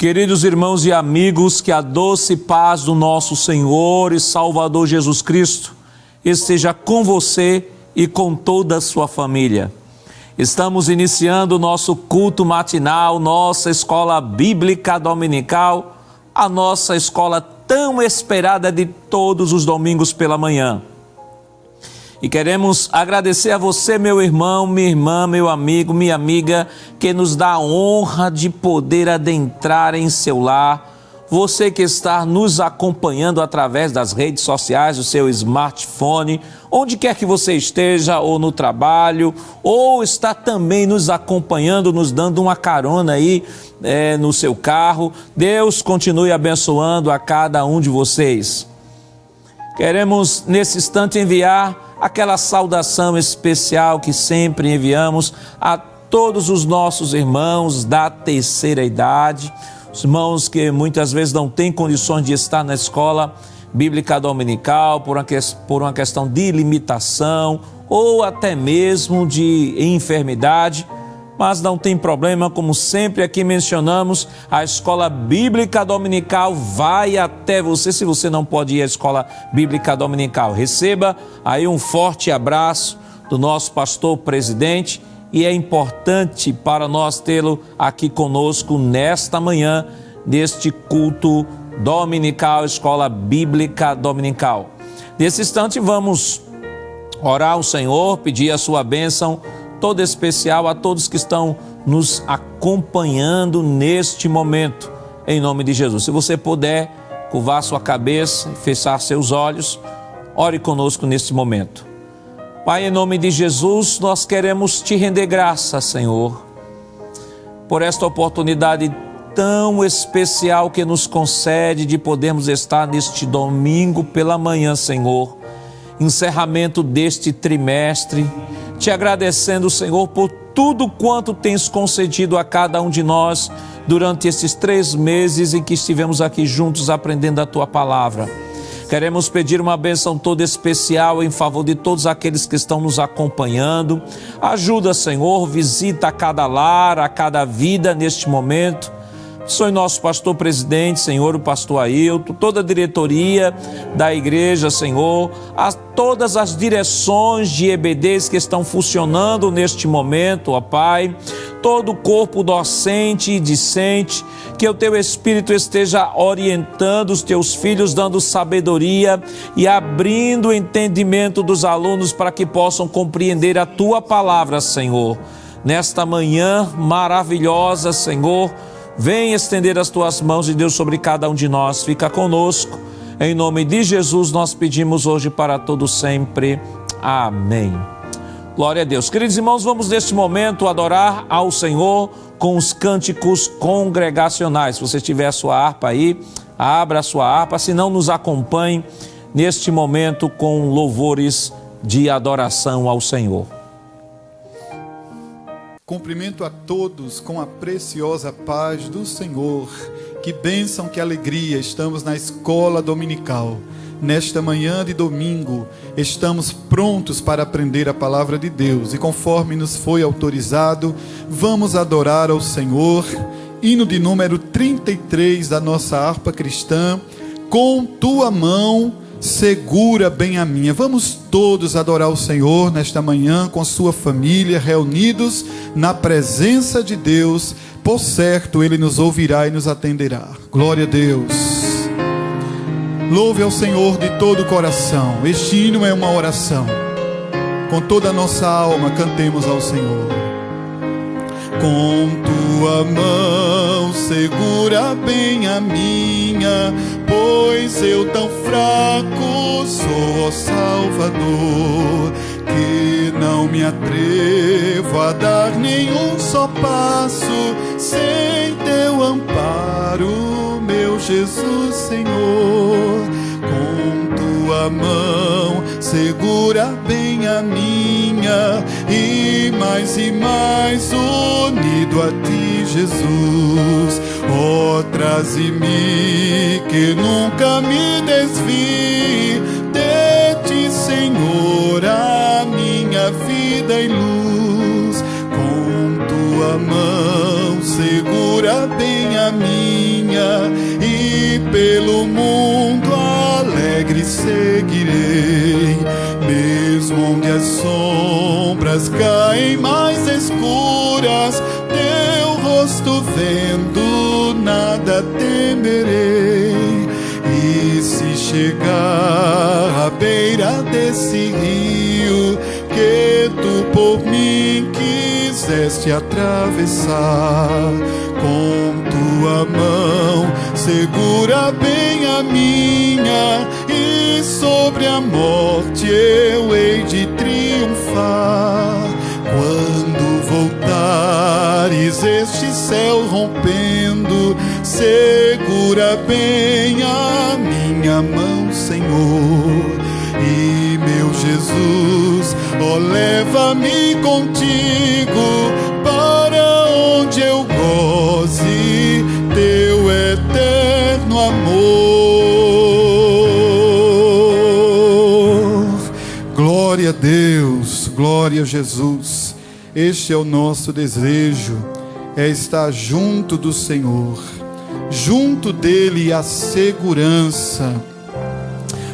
Queridos irmãos e amigos, que a doce paz do nosso Senhor e Salvador Jesus Cristo esteja com você e com toda a sua família. Estamos iniciando o nosso culto matinal, nossa escola bíblica dominical, a nossa escola tão esperada de todos os domingos pela manhã. E queremos agradecer a você, meu irmão, minha irmã, meu amigo, minha amiga, que nos dá a honra de poder adentrar em seu lar. Você que está nos acompanhando através das redes sociais, do seu smartphone, onde quer que você esteja, ou no trabalho, ou está também nos acompanhando, nos dando uma carona aí no seu carro. Deus continue abençoando a cada um de vocês. Queremos nesse instante enviar aquela saudação especial que sempre enviamos a todos os nossos irmãos da terceira idade, os irmãos que muitas vezes não têm condições de estar na escola bíblica dominical por uma questão de limitação ou até mesmo de enfermidade. Mas não tem problema, como sempre aqui mencionamos, a escola bíblica dominical vai até você. Se você não pode ir à escola bíblica dominical, receba aí um forte abraço do nosso pastor presidente, e é importante para nós tê-lo aqui conosco nesta manhã, neste culto dominical, escola bíblica dominical. Nesse instante vamos orar ao Senhor, pedir a sua bênção toda especial a todos que estão nos acompanhando neste momento, em nome de Jesus. Se você puder curvar sua cabeça e fechar seus olhos, ore conosco neste momento. Pai, em nome de Jesus, nós queremos te render graça, Senhor, por esta oportunidade tão especial que nos concede de podermos estar neste domingo pela manhã, Senhor, encerramento deste trimestre, te agradecendo, Senhor, por tudo quanto tens concedido a cada um de nós durante esses 3 meses em que estivemos aqui juntos aprendendo a Tua Palavra. Queremos pedir uma bênção toda especial em favor de todos aqueles que estão nos acompanhando. Ajuda, Senhor, visita a cada lar, a cada vida neste momento. Sou nosso pastor presidente, Senhor, o pastor Ailton, toda a diretoria da igreja, Senhor, a todas as direções de EBDs que estão funcionando neste momento, ó Pai, todo o corpo docente e discente, que o Teu Espírito esteja orientando os Teus filhos, dando sabedoria e abrindo o entendimento dos alunos para que possam compreender a Tua Palavra, Senhor. Nesta manhã maravilhosa, Senhor, vem estender as Tuas mãos de Deus sobre cada um de nós. Fica conosco. Em nome de Jesus nós pedimos hoje para todo sempre. Amém. Glória a Deus. Queridos irmãos, vamos neste momento adorar ao Senhor com os cânticos congregacionais. Se você tiver a sua harpa aí, abra a sua harpa. Se não, nos acompanhe neste momento com louvores de adoração ao Senhor. Cumprimento a todos com a preciosa paz do Senhor. Que bênção, que alegria, estamos na escola dominical. Nesta manhã de domingo, estamos prontos para aprender a palavra de Deus. E conforme nos foi autorizado, vamos adorar ao Senhor. Hino de número 33 da nossa harpa cristã. Com tua mão segura bem a minha. Vamos todos adorar o Senhor nesta manhã com sua família, reunidos na presença de Deus. Por certo, Ele nos ouvirá e nos atenderá. Glória a Deus. Louve ao Senhor de todo o coração. Este hino é uma oração. Com toda a nossa alma cantemos ao Senhor. Com tua mão segura bem a minha, pois eu tão fraco sou, ó Salvador, que não me atrevo a dar nenhum só passo sem teu amparo, meu Jesus Senhor. Com tua mão segura bem a minha, e mais unido a ti, Jesus. Oh, traze-me que nunca me desvie de ti, Senhor, a minha vida e luz. Com tua mão segura bem a minha, pelo mundo alegre seguirei, mesmo onde as sombras caem mais escuras, teu rosto vendo, nada temerei. E se chegar à beira desse rio que tu por mim quiseste atravessar, com tua mão segura bem a minha, e sobre a morte eu hei de triunfar. Quando voltares este céu rompendo, segura bem a minha mão, Senhor. E meu Jesus, ó, leva-me contigo para onde eu goze teu eterno amor. Glória a Deus, glória a Jesus. Este é o nosso desejo, é estar junto do Senhor, junto dele a segurança.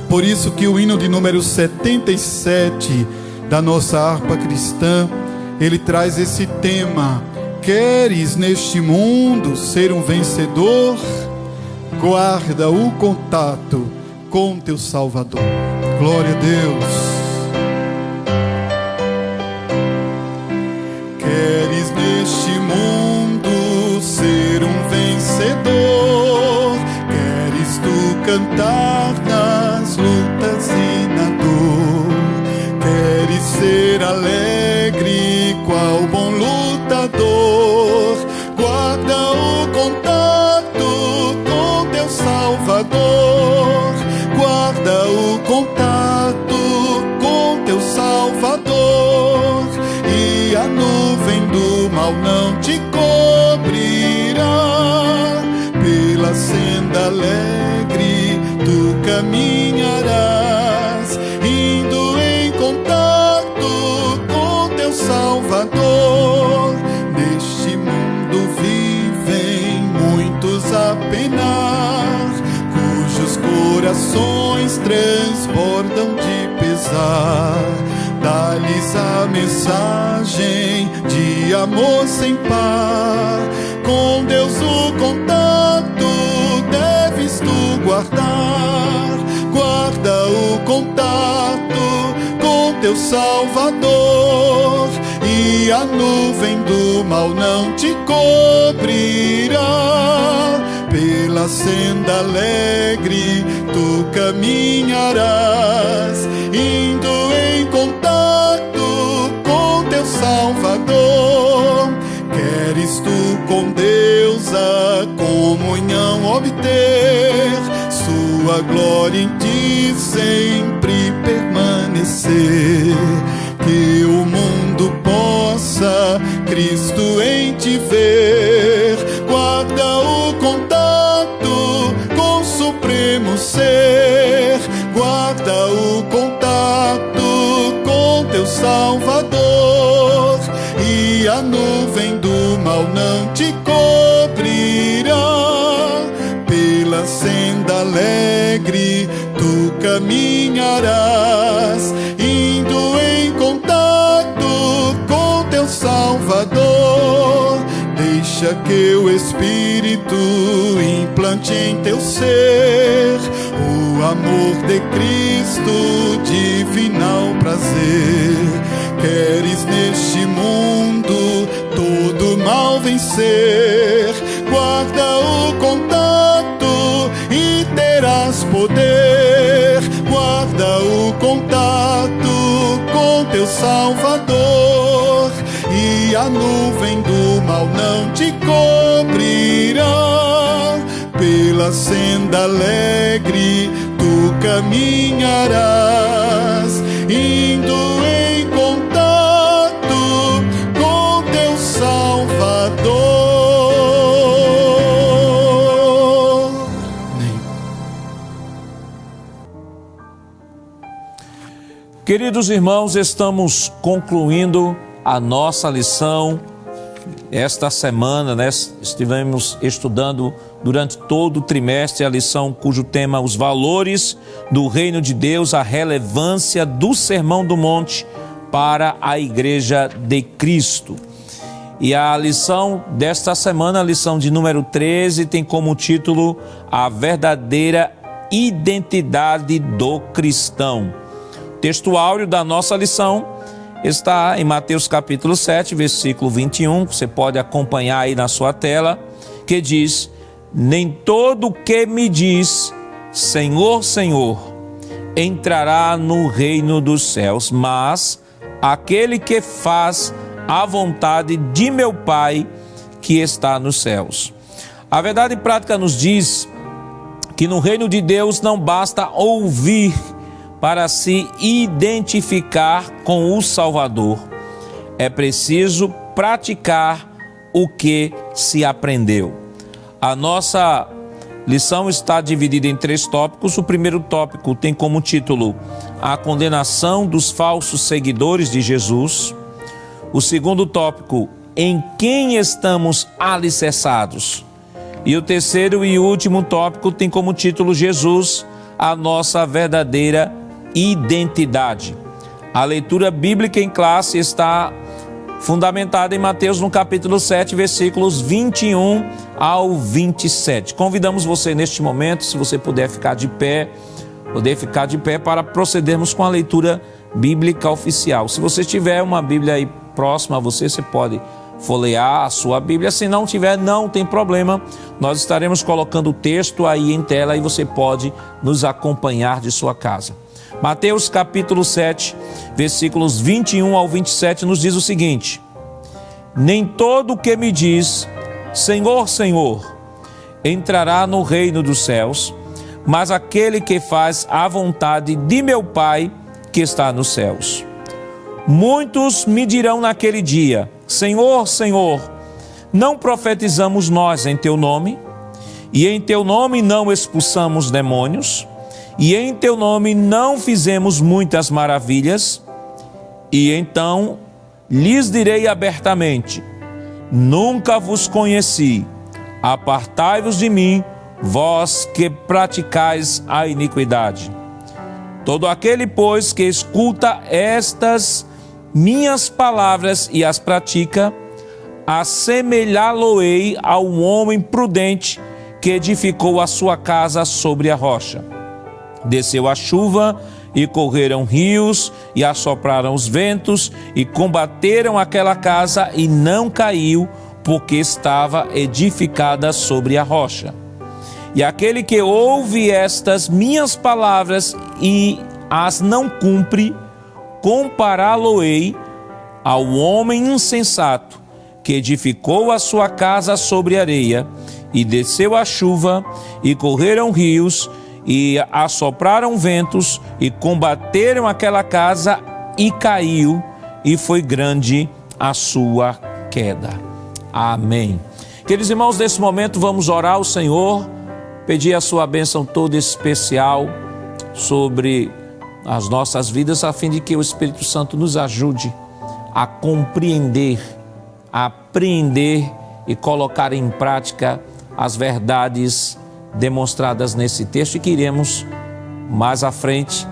Por isso que o hino de número 77 da nossa harpa cristã, ele traz esse tema: queres neste mundo ser um vencedor? Guarda o contato com teu Salvador. Glória a Deus. Queres neste mundo ser um vencedor? Queres tu cantar nas lutas e na dor? Queres ser alegre qual bom lutador? Guarda o contato com teu Salvador. Guarda o contato com teu Salvador, e a nuvem do mal não te cobrirá. Pela senda alegre tu caminharás, indo em contato com teu Salvador. Neste mundo vivem muitos a penar, cujos corações transbordam de pesar. Dá-lhes a mensagem de amor sem par. Com Deus o contato deves tu guardar. Guarda o contato com teu Salvador, e a nuvem do mal não te cobrirá. Pela senda alegre tu caminharás, indo em contato com teu Salvador. Queres tu com Deus a comunhão obter, sua glória em ti sempre permanecer. Que o mundo possa Cristo em ti ver. Guarda o contato com o supremo ser. Guarda o contato com teu Salvador, e a nuvem do mal não te cobrirá. Pela senda alegre tu caminharás, indo em contato com teu Salvador. Deixa que o Espírito implante em teu ser o amor de Cristo, divinal prazer. Queres neste mundo todo mal vencer? Guarda o contato e terás poder. Guarda o contato com teu Salvador, e a nuvem do mal não te cobrirá. Pela senda alegre tu caminharás, indo em contato com teu Salvador. Amém. Queridos irmãos, estamos concluindo a nossa lição Esta semana, estivemos estudando durante todo o trimestre a lição cujo tema os valores do reino de Deus, a relevância do Sermão do Monte para a Igreja de Cristo. E a lição desta semana, a lição de número 13, tem como título a verdadeira identidade do cristão. O texto áureo da nossa lição está em Mateus capítulo 7, versículo 21, você pode acompanhar aí na sua tela, que diz: nem todo que me diz Senhor, Senhor, entrará no reino dos céus, mas aquele que faz a vontade de meu Pai que está nos céus. A verdade prática nos diz que no reino de Deus não basta ouvir para se identificar com o Salvador. É preciso praticar o que se aprendeu. A nossa lição está dividida em 3 tópicos. O primeiro tópico tem como título a condenação dos falsos seguidores de Jesus. O segundo tópico, em quem estamos alicerçados. E o terceiro e último tópico tem como título Jesus, a nossa verdadeira identidade. A leitura bíblica em classe está fundamentada em Mateus no capítulo 7, versículos 21 ao 27. Convidamos você neste momento, se você puder ficar de pé, para procedermos com a leitura bíblica oficial. Se você tiver uma Bíblia aí próxima a você, você pode folhear a sua Bíblia. Se não tiver, não tem problema. Nós estaremos colocando o texto aí em tela e você pode nos acompanhar de sua casa. Mateus capítulo 7, versículos 21 ao 27 nos diz o seguinte: nem todo o que me diz Senhor, Senhor, entrará no reino dos céus, mas aquele que faz a vontade de meu Pai que está nos céus. Muitos me dirão naquele dia: Senhor, Senhor, não profetizamos nós em teu nome? E em teu nome não expulsamos demônios? E em teu nome não fizemos muitas maravilhas? E então lhes direi abertamente: nunca vos conheci, apartai-vos de mim, vós que praticais a iniquidade. Todo aquele, pois, que escuta estas minhas palavras e as pratica, assemelhá-lo-ei a um homem prudente que edificou a sua casa sobre a rocha. Desceu a chuva e correram rios e assopraram os ventos e combateram aquela casa e não caiu, porque estava edificada sobre a rocha. E aquele que ouve estas minhas palavras e as não cumpre, compará-lo-ei ao homem insensato que edificou a sua casa sobre areia, e desceu a chuva e correram rios e assopraram ventos e combateram aquela casa e caiu, e foi grande a sua queda. Amém. Queridos irmãos, nesse momento vamos orar ao Senhor, pedir a sua bênção toda especial sobre as nossas vidas, a fim de que o Espírito Santo nos ajude a compreender, a apreender e colocar em prática as verdades demonstradas nesse texto, e que iremos mais à frente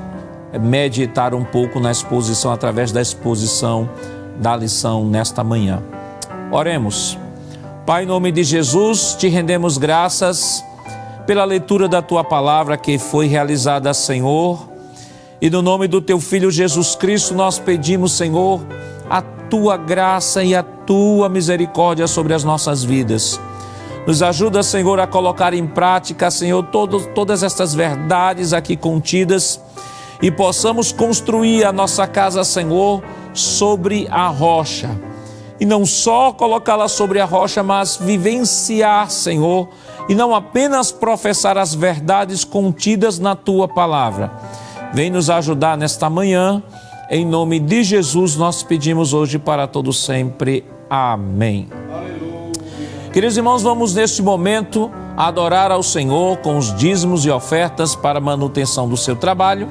meditar um pouco na exposição, através da exposição da lição nesta manhã. Oremos. Pai, em nome de Jesus, te rendemos graças pela leitura da tua palavra que foi realizada, Senhor, e no nome do teu Filho Jesus Cristo nós pedimos, Senhor, a tua graça e a tua misericórdia sobre as nossas vidas. Nos ajuda, Senhor, a colocar em prática, Senhor, todas estas verdades aqui contidas, e possamos construir a nossa casa, Senhor, sobre a rocha. E não só colocá-la sobre a rocha, mas vivenciar, Senhor, e não apenas professar as verdades contidas na tua palavra. Vem nos ajudar nesta manhã. Em nome de Jesus nós pedimos hoje para todo sempre. Amém. Queridos irmãos, vamos neste momento adorar ao Senhor com os dízimos e ofertas para a manutenção do seu trabalho,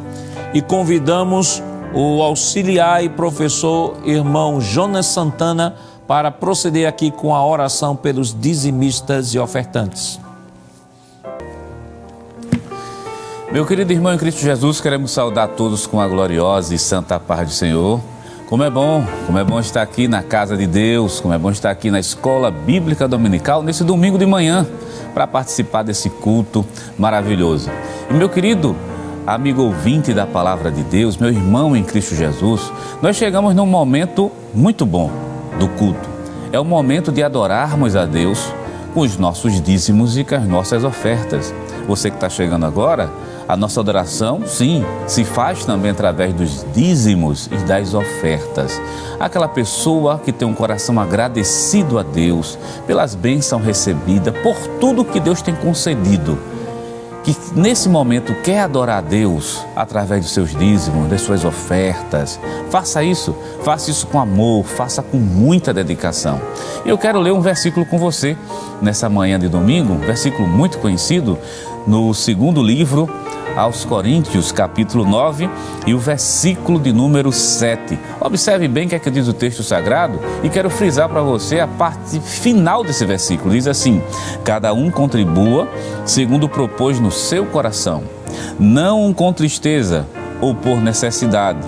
e convidamos o auxiliar e professor irmão Jonas Santana para proceder aqui com a oração pelos dizimistas e ofertantes. Meu querido irmão em Cristo Jesus, queremos saudar todos com a gloriosa e santa paz do Senhor. Como é bom estar aqui na casa de Deus, como é bom estar aqui na Escola Bíblica Dominical nesse domingo de manhã para participar desse culto maravilhoso. E meu querido amigo ouvinte da Palavra de Deus, meu irmão em Cristo Jesus, nós chegamos num momento muito bom do culto. É o momento de adorarmos a Deus com os nossos dízimos e com as nossas ofertas. Você que está chegando agora, a nossa adoração, sim, se faz também através dos dízimos e das ofertas. Aquela pessoa que tem um coração agradecido a Deus pelas bênçãos recebidas, por tudo que Deus tem concedido, que nesse momento quer adorar a Deus através dos seus dízimos, das suas ofertas. Faça isso com amor, faça com muita dedicação. Eu quero ler um versículo com você nessa manhã de domingo, um versículo muito conhecido no segundo livro aos Coríntios, capítulo 9 e o versículo de número 7. Observe bem o que é que diz o texto sagrado e quero frisar para você a parte final desse versículo. Diz assim: cada um contribua segundo propôs no seu coração, não com tristeza ou por necessidade,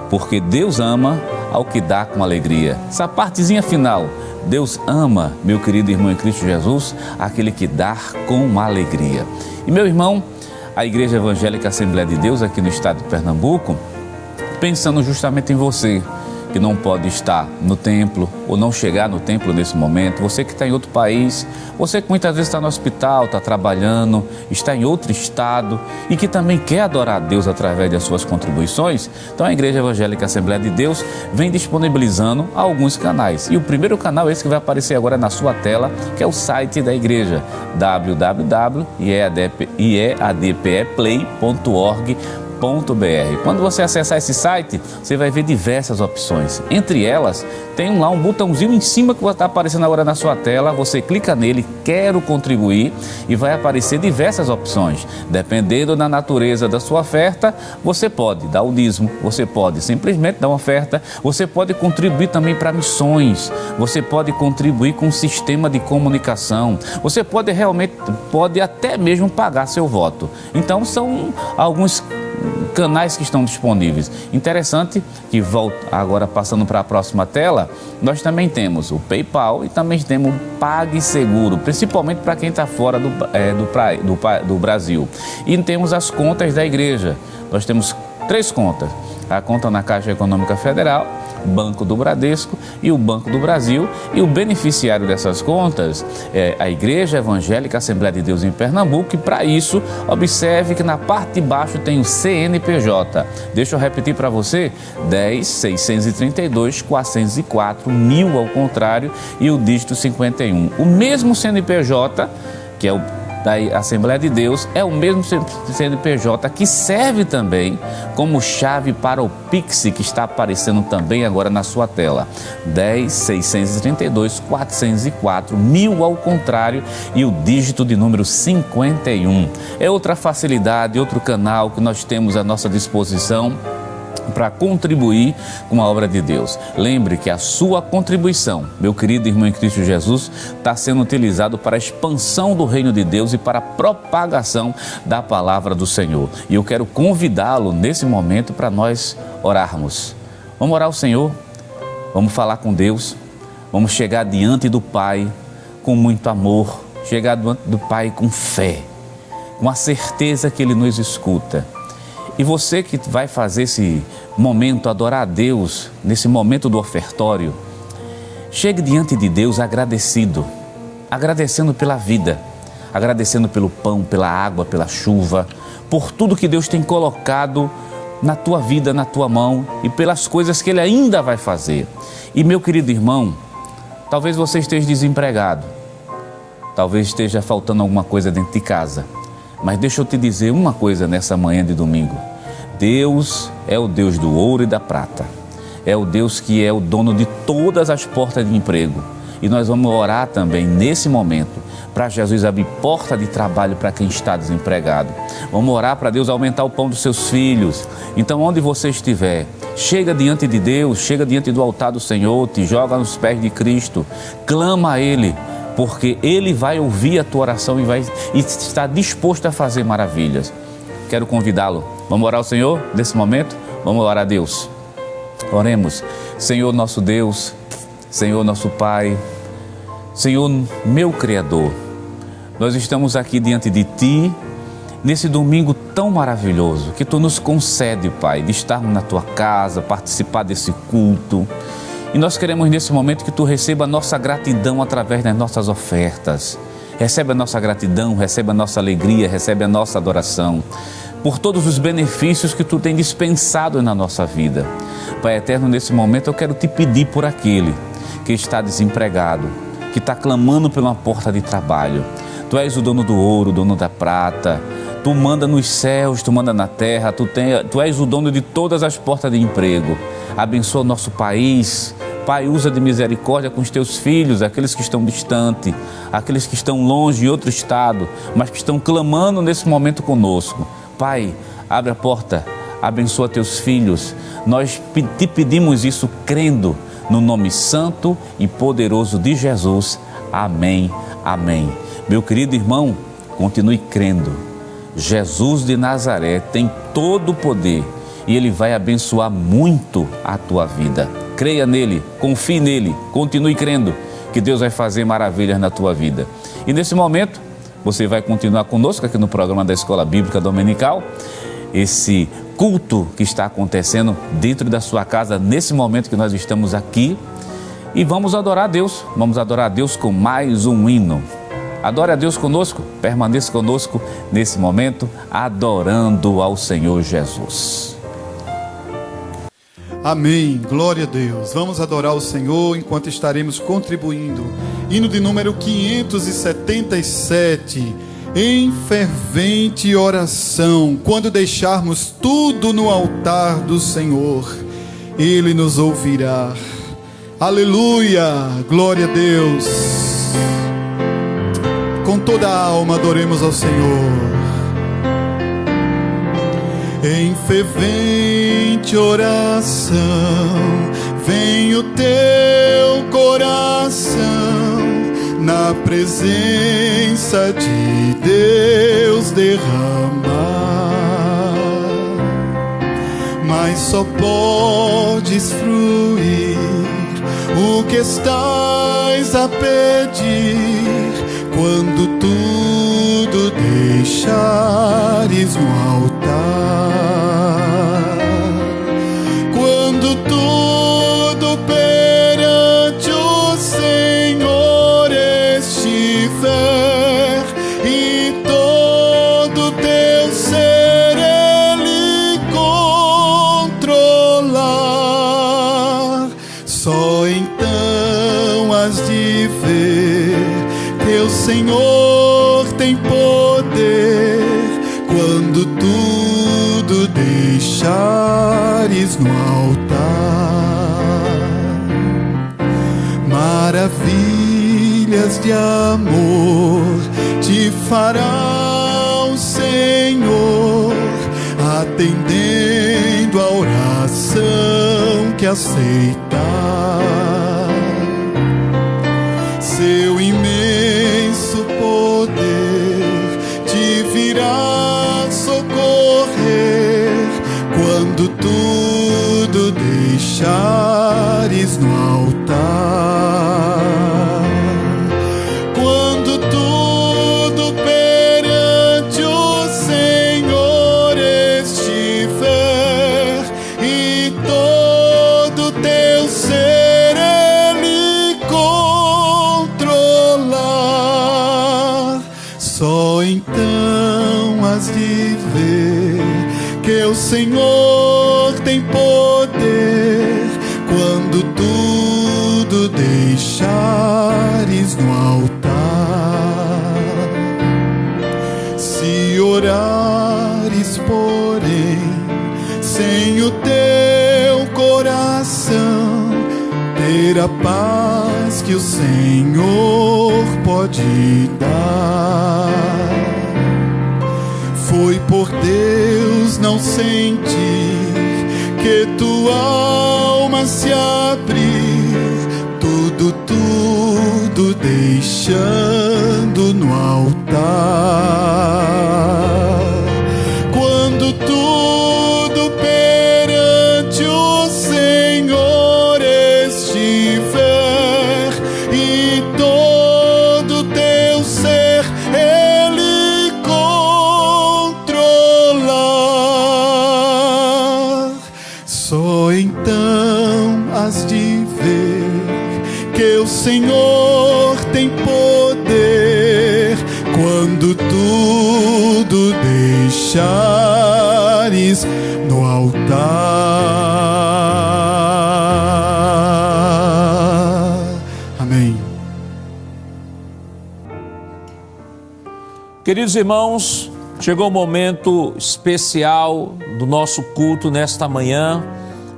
porque Deus ama ao que dá com alegria. Essa partezinha final, Deus ama, meu querido irmão em Cristo Jesus, aquele que dá com alegria. E meu irmão, a Igreja Evangélica Assembleia de Deus aqui no estado de Pernambuco, pensando justamente em você, que não pode estar no templo ou não chegar no templo nesse momento, você que está em outro país, você que muitas vezes está no hospital, está trabalhando, está em outro estado e que também quer adorar a Deus através das suas contribuições. Então a Igreja Evangélica Assembleia de Deus vem disponibilizando alguns canais. E o primeiro canal é esse que vai aparecer agora na sua tela, que é o site da igreja, www.iadpeplay.org. Quando você acessar esse site, você vai ver diversas opções. Entre elas, tem lá um botãozinho em cima que está aparecendo agora na sua tela. Você clica nele, quero contribuir, e vai aparecer diversas opções. Dependendo da natureza da sua oferta, você pode dar o dízimo, você pode simplesmente dar uma oferta, você pode contribuir também para missões, você pode contribuir com um sistema de comunicação, você pode até mesmo pagar seu voto. Então são alguns canais que estão disponíveis. Interessante que, agora passando para a próxima tela, nós também temos o PayPal e também temos o PagSeguro, principalmente para quem está fora do Brasil. E temos as contas da igreja. Nós temos 3 contas. A conta na Caixa Econômica Federal, Banco do Bradesco e o Banco do Brasil, e o beneficiário dessas contas é a Igreja Evangélica Assembleia de Deus em Pernambuco, e para isso, observe que na parte de baixo tem o CNPJ. Deixa eu repetir para você: 10.632.404.1000 ao contrário e o dígito 51. O mesmo CNPJ, que é o da Assembleia de Deus, é o mesmo CNPJ que serve também como chave para o Pix, que está aparecendo também agora na sua tela. 10.632.404.1000 ao contrário e o dígito de número 51. É outra facilidade, outro canal que nós temos à nossa disposição para contribuir com a obra de Deus. Lembre que a sua contribuição, meu querido irmão em Cristo Jesus, está sendo utilizado para a expansão do reino de Deus e para a propagação da palavra do Senhor. E eu quero convidá-lo nesse momento para nós orarmos. Vamos orar ao Senhor, vamos falar com Deus, vamos chegar diante do Pai com muito amor, chegar diante do Pai com fé, com a certeza que Ele nos escuta. E você que vai fazer esse momento, adorar a Deus, nesse momento do ofertório, chegue diante de Deus agradecido, agradecendo pela vida, agradecendo pelo pão, pela água, pela chuva, por tudo que Deus tem colocado na tua vida, na tua mão e pelas coisas que Ele ainda vai fazer. E meu querido irmão, talvez você esteja desempregado, talvez esteja faltando alguma coisa dentro de casa. Mas deixa eu te dizer uma coisa nessa manhã de domingo. Deus é o Deus do ouro e da prata. É o Deus que é o dono de todas as portas de emprego. E nós vamos orar também nesse momento para Jesus abrir porta de trabalho para quem está desempregado. Vamos orar para Deus aumentar o pão dos seus filhos. Então, onde você estiver, chega diante de Deus, chega diante do altar do Senhor, te joga nos pés de Cristo, clama a Ele, porque Ele vai ouvir a tua oração e está disposto a fazer maravilhas. Quero convidá-lo. Vamos orar ao Senhor nesse momento? Vamos orar a Deus. Oremos. Senhor nosso Deus, Senhor nosso Pai, Senhor meu Criador, nós estamos aqui diante de Ti, nesse domingo tão maravilhoso que Tu nos concede, Pai, de estarmos na Tua casa, participar desse culto. E nós queremos nesse momento que Tu receba a nossa gratidão através das nossas ofertas. Recebe a nossa gratidão, recebe a nossa alegria, recebe a nossa adoração, por todos os benefícios que Tu tem dispensado na nossa vida. Pai eterno, nesse momento eu quero Te pedir por aquele que está desempregado, que está clamando por uma porta de trabalho. Tu és o dono do ouro, o dono da prata, Tu manda nos céus, Tu manda na terra, Tu és o dono de todas as portas de emprego. Abençoa o nosso país. Pai, usa de misericórdia com os Teus filhos, aqueles que estão distantes, aqueles que estão longe em outro estado, mas que estão clamando nesse momento conosco. Pai, abre a porta, abençoa Teus filhos. Nós Te pedimos isso crendo no nome santo e poderoso de Jesus. Amém, amém. Meu querido irmão, continue crendo. Jesus de Nazaré tem todo o poder e Ele vai abençoar muito a tua vida. Creia nele, confie nele, continue crendo que Deus vai fazer maravilhas na tua vida. E nesse momento, você vai continuar conosco aqui no programa da Escola Bíblica Dominical, esse culto que está acontecendo dentro da sua casa, nesse momento que nós estamos aqui, e vamos adorar a Deus com mais um hino. Adore a Deus conosco, permaneça conosco nesse momento, adorando ao Senhor Jesus. Amém, glória a Deus. Vamos adorar o Senhor enquanto estaremos contribuindo. Hino de número 577, em fervente oração. Quando deixarmos tudo no altar do Senhor, Ele nos ouvirá. Aleluia, glória a Deus. Com toda a alma adoremos ao Senhor. Em fervente oração, vem o teu coração na presença de Deus derramar. Mas só podes fruir o que estás a pedir quando tudo deixares no altar. Quando tudo perante o Senhor estiver e todo teu ser Ele controlar, só então has de ver que o Senhor tem poder quando tudo deixares no altar. Maravilhas de amor te fará o Senhor, atendendo a oração que aceitar. Seu imenso poder te virá socorrer quando tudo deixares no altar. Quando tudo perante o Senhor estiver e todo teu ser Ele controlar, só então has de ver que o Senhor tem poder quando tudo deixares no altar. Se orares, porém, sem o teu coração ter a paz que o Senhor pode dar. Foi por Deus não sentir que tua alma se abrir, tudo deixando no altar. Quando tudo perante o Senhor estiver e todo teu ser Ele controlar, só então has de ver que o Senhor tem poder quando tudo deixares no altar. Amém. Queridos irmãos, chegou o momento especial do nosso culto nesta manhã,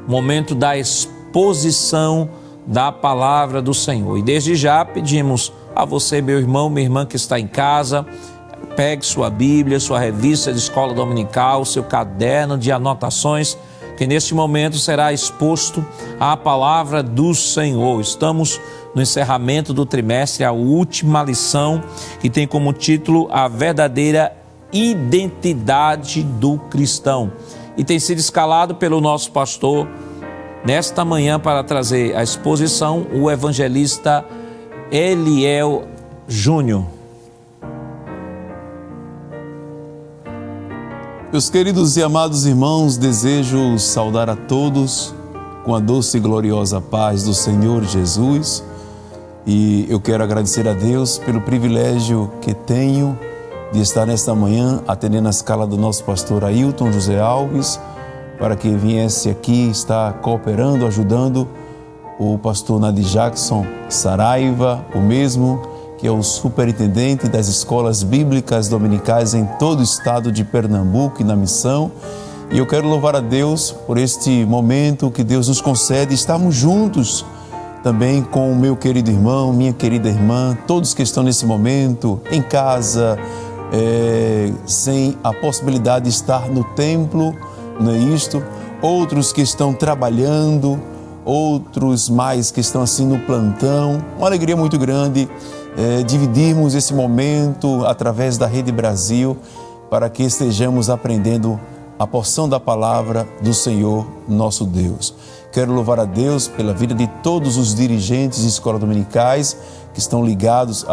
momento da exposição da palavra do Senhor. E desde já pedimos a você, meu irmão, minha irmã que está em casa, pegue sua Bíblia, sua revista de escola dominical, seu caderno de anotações, que neste momento será exposto a palavra do Senhor. Estamos no encerramento do trimestre, a última lição, que tem como título A Verdadeira Identidade do Cristão. E tem sido escalado pelo nosso pastor nesta manhã para trazer a exposição o evangelista Eliel Júnior. Meus queridos e amados irmãos, desejo saudar a todos com a doce e gloriosa paz do Senhor Jesus. E eu quero agradecer a Deus pelo privilégio que tenho de estar nesta manhã atendendo a escala do nosso pastor Ailton José Alves, para que viesse aqui estar cooperando, ajudando o pastor Nadir Jackson Saraiva, o mesmo que é o superintendente das escolas bíblicas dominicais em todo o estado de Pernambuco e na missão. E eu quero louvar a Deus por este momento que Deus nos concede, estarmos juntos também com o meu querido irmão, minha querida irmã, todos que estão nesse momento em casa, sem a possibilidade de estar no templo, não é isto? Outros que estão trabalhando, outros mais que estão assim no plantão. Uma alegria muito grande dividirmos esse momento através da Rede Brasil para que estejamos aprendendo a porção da palavra do Senhor nosso Deus. Quero louvar a Deus pela vida de todos os dirigentes de escolas dominicais que estão ligados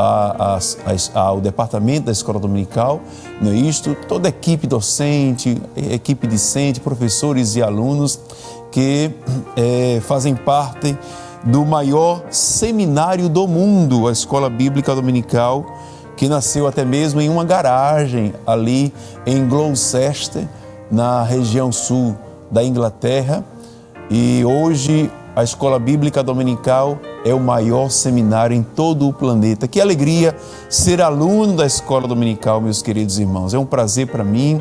ao departamento da escola dominical, não é isto? Toda a equipe docente, equipe discente, professores e alunos que fazem parte do maior seminário do mundo, a Escola Bíblica Dominical, que nasceu até mesmo em uma garagem ali em Gloucester, na região sul da Inglaterra. E hoje a Escola Bíblica Dominical é o maior seminário em todo o planeta. Que alegria ser aluno da Escola Dominical, meus queridos irmãos. É um prazer para mim,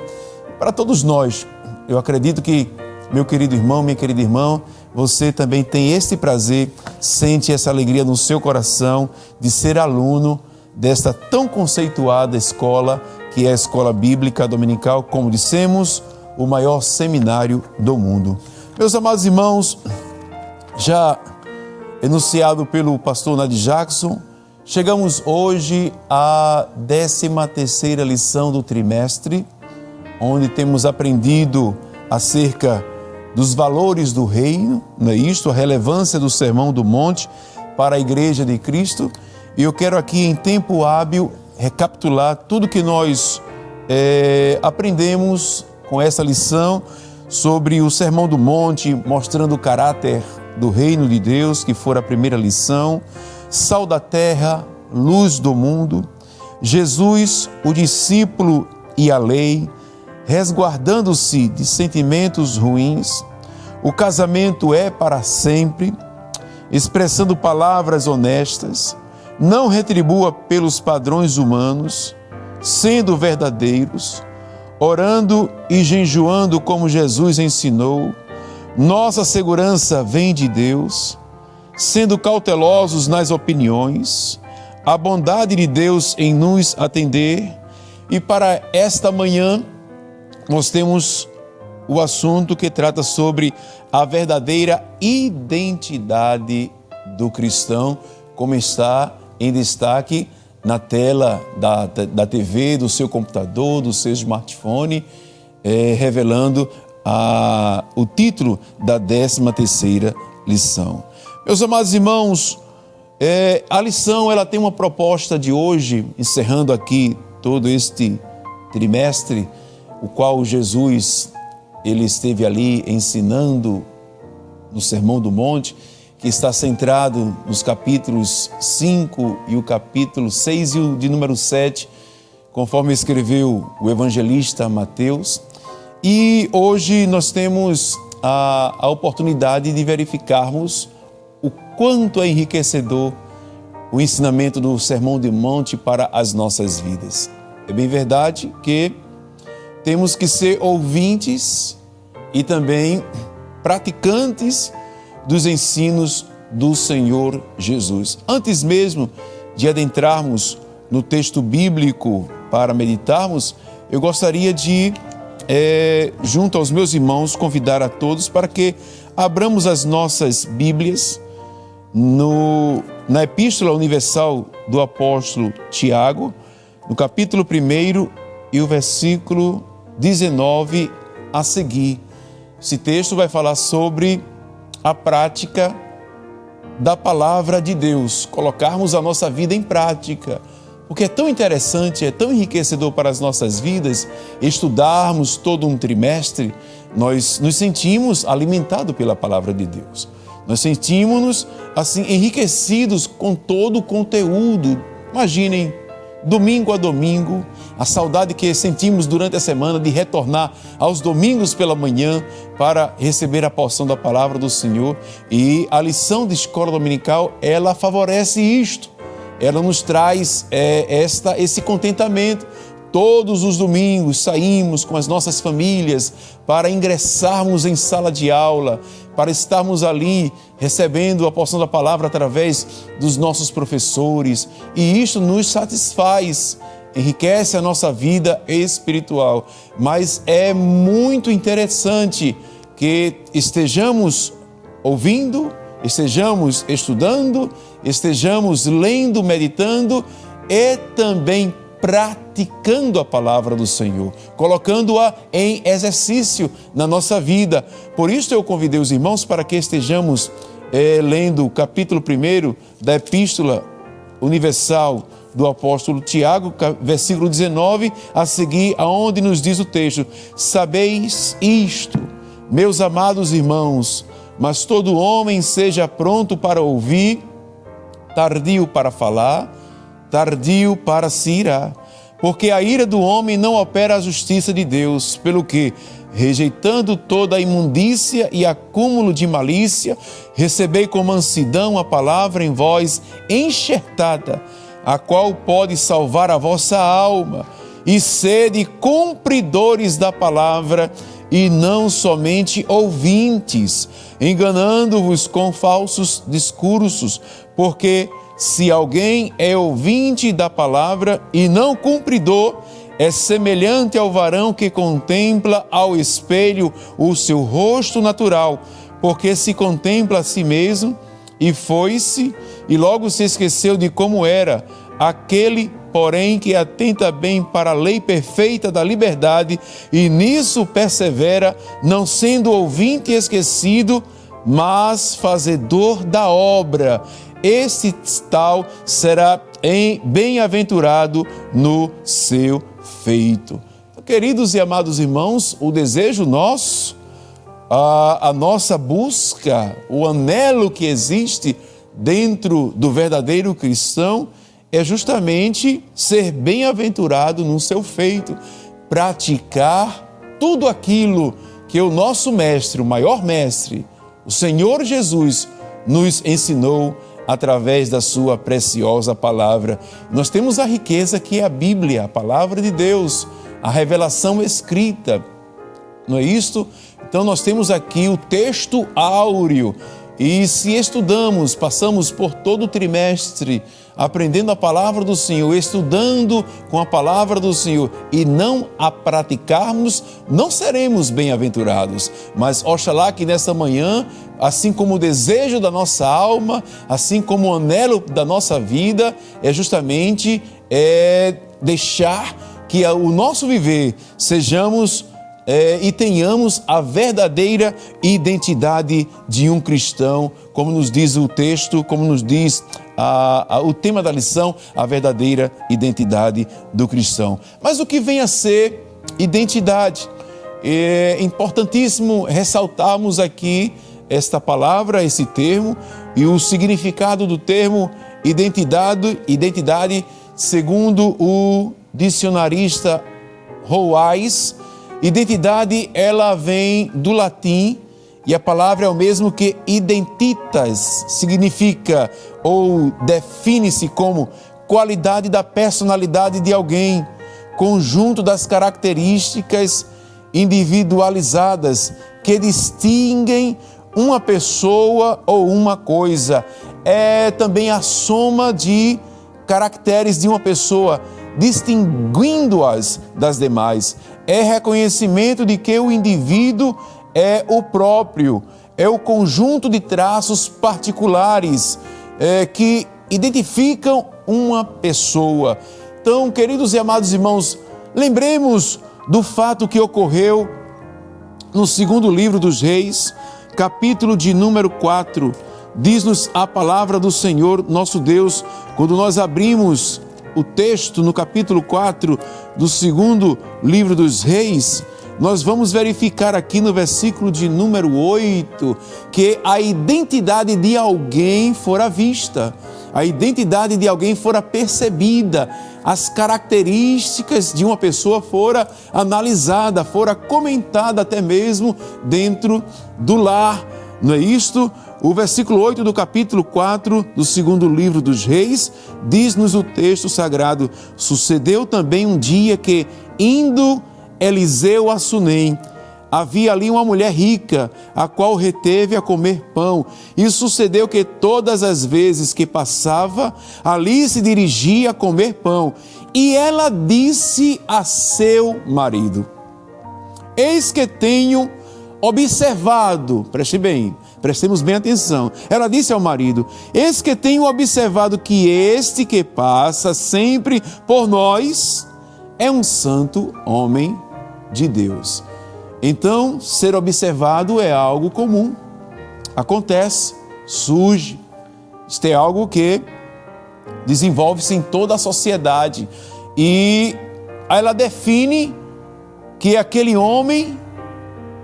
para todos nós. Eu acredito que, meu querido irmão, minha querida irmã, você também tem este prazer, sente essa alegria no seu coração de ser aluno desta tão conceituada escola, que é a Escola Bíblica Dominical, como dissemos, o maior seminário do mundo. Meus amados irmãos, já enunciado pelo pastor Nadir Jackson, chegamos hoje à 13ª lição do trimestre, onde temos aprendido acerca dos valores do reino, não é isto? A relevância do Sermão do Monte para a Igreja de Cristo. E eu quero aqui, em tempo hábil, recapitular tudo que nós aprendemos com essa lição sobre o Sermão do Monte, mostrando o caráter do reino de Deus, que foi a primeira lição, sal da terra, luz do mundo, Jesus, o discípulo e a lei, resguardando-se de sentimentos ruins, o casamento é para sempre, expressando palavras honestas, não retribua pelos padrões humanos, sendo verdadeiros, orando e jejuando como Jesus ensinou. Nossa segurança vem de Deus, sendo cautelosos nas opiniões, a bondade de Deus em nos atender. E para esta manhã, nós temos o assunto que trata sobre a verdadeira identidade do cristão, como está em destaque na tela da TV, do seu computador, do seu smartphone, revelando o título da 13ª lição. Meus amados irmãos, a lição ela tem uma proposta de hoje, encerrando aqui todo este trimestre, o qual Jesus ele esteve ali ensinando no Sermão do Monte, que está centrado nos capítulos 5 e o capítulo 6 e o de número 7, conforme escreveu o evangelista Mateus. E hoje nós temos a oportunidade de verificarmos o quanto é enriquecedor o ensinamento do Sermão do Monte para as nossas vidas. É bem verdade que temos que ser ouvintes e também praticantes dos ensinos do Senhor Jesus. Antes mesmo de adentrarmos no texto bíblico para meditarmos, eu gostaria de, junto aos meus irmãos, convidar a todos para que abramos as nossas Bíblias na Epístola Universal do Apóstolo Tiago, no capítulo 1 e o versículo 19 a seguir. Esse texto vai falar sobre a prática da palavra de Deus, colocarmos a nossa vida em prática, porque é tão interessante, é tão enriquecedor para as nossas vidas estudarmos todo um trimestre. Nós nos sentimos alimentados pela palavra de Deus, nós sentimos-nos assim enriquecidos com todo o conteúdo. Imaginem, domingo a domingo, a saudade que sentimos durante a semana de retornar aos domingos pela manhã para receber a porção da palavra do Senhor. E a lição de escola dominical, ela favorece isto, ela nos traz esse contentamento. Todos os domingos saímos com as nossas famílias para ingressarmos em sala de aula, para estarmos ali recebendo a porção da palavra através dos nossos professores. E isto nos satisfaz, enriquece a nossa vida espiritual. Mas é muito interessante que estejamos ouvindo, estejamos estudando, estejamos lendo, meditando e também praticando a palavra do Senhor, colocando-a em exercício na nossa vida. Por isso eu convidei os irmãos para que estejamos lendo o capítulo 1 da Epístola Universal do Apóstolo Tiago, versículo 19, a seguir, aonde nos diz o texto: sabeis isto, meus amados irmãos, mas todo homem seja pronto para ouvir, tardio para falar, tardio para se irar, porque a ira do homem não opera a justiça de Deus, pelo que, rejeitando toda a imundícia e acúmulo de malícia, recebei com mansidão a palavra em vós enxertada, a qual pode salvar a vossa alma, e sede cumpridores da palavra, e não somente ouvintes, enganando-vos com falsos discursos, porque se alguém é ouvinte da palavra e não cumpridor, é semelhante ao varão que contempla ao espelho o seu rosto natural, porque se contempla a si mesmo e foi-se, e logo se esqueceu de como era. Aquele, porém, que atenta bem para a lei perfeita da liberdade e nisso persevera, não sendo ouvinte esquecido, mas fazedor da obra, esse tal será bem-aventurado no seu feito. Queridos e amados irmãos, o desejo nosso, a nossa busca, o anelo que existe dentro do verdadeiro cristão é justamente ser bem-aventurado no seu feito, praticar tudo aquilo que o nosso mestre, o maior mestre, o Senhor Jesus, nos ensinou através da sua preciosa palavra. Nós temos a riqueza que é a Bíblia, a palavra de Deus, a revelação escrita, não é isto? Então nós temos aqui o texto áureo, E se estudamos, passamos por todo o trimestre aprendendo a palavra do Senhor, estudando com a palavra do Senhor e não a praticarmos, não seremos bem-aventurados. Mas oxalá que nessa manhã, assim como o desejo da nossa alma, assim como o anelo da nossa vida, é justamente deixar que o nosso viver sejamos e tenhamos a verdadeira identidade de um cristão, como nos diz o texto, como nos diz o tema da lição, a verdadeira identidade do cristão. Mas o que vem a ser identidade? É importantíssimo ressaltarmos aqui esta palavra, esse termo, e o significado do termo identidade, segundo o dicionarista Roais. Identidade, ela vem do latim e a palavra é o mesmo que identitas, significa ou define-se como qualidade da personalidade de alguém, conjunto das características individualizadas que distinguem uma pessoa ou uma coisa. É também a soma de caracteres de uma pessoa, distinguindo-as das demais. É reconhecimento de que o indivíduo é o próprio, é o conjunto de traços particulares que identificam uma pessoa. Então, queridos e amados irmãos, lembremos do fato que ocorreu no segundo livro dos Reis, capítulo de número 4. Diz-nos a palavra do Senhor, nosso Deus, quando nós abrimos o texto no capítulo 4 do segundo livro dos Reis, nós vamos verificar aqui no versículo de número 8 que a identidade de alguém fora vista, a identidade de alguém fora percebida, as características de uma pessoa fora analisada, fora comentada até mesmo dentro do lar. Não é isto? O versículo 8 do capítulo 4 do segundo livro dos Reis, diz-nos o texto sagrado: sucedeu também um dia que, indo Eliseu a Sunem, havia ali uma mulher rica, a qual reteve a comer pão. E sucedeu que todas as vezes que passava, ali se dirigia a comer pão. E ela disse a seu marido: eis que tenho observado, prestemos bem atenção. Ela disse ao marido: eis que tenho observado que este que passa sempre por nós é um santo homem de Deus. Então, ser observado é algo comum, acontece, surge. Isto é algo que desenvolve-se em toda a sociedade. E ela define que aquele homem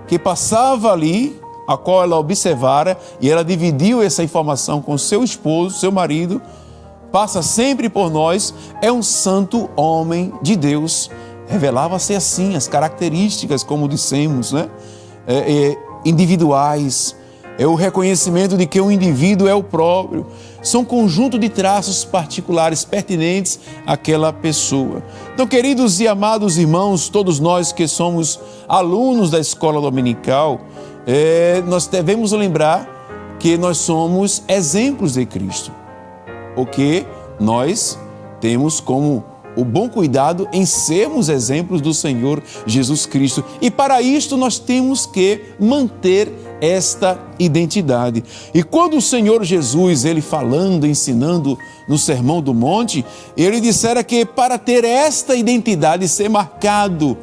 que passava ali, a qual ela observara, e ela dividiu essa informação com seu esposo, seu marido, passa sempre por nós, é um santo homem de Deus. Revelava-se assim as características, como dissemos, né? Individuais, é o reconhecimento de que o indivíduo é o próprio. São um conjunto de traços particulares pertinentes àquela pessoa. Então, queridos e amados irmãos, todos nós que somos alunos da escola dominical, nós devemos lembrar que nós somos exemplos de Cristo. O que nós temos como o bom cuidado em sermos exemplos do Senhor Jesus Cristo. E para isto nós temos que manter esta identidade. E quando o Senhor Jesus, ele falando, ensinando no Sermão do Monte, ele dissera que para ter esta identidade, ser marcado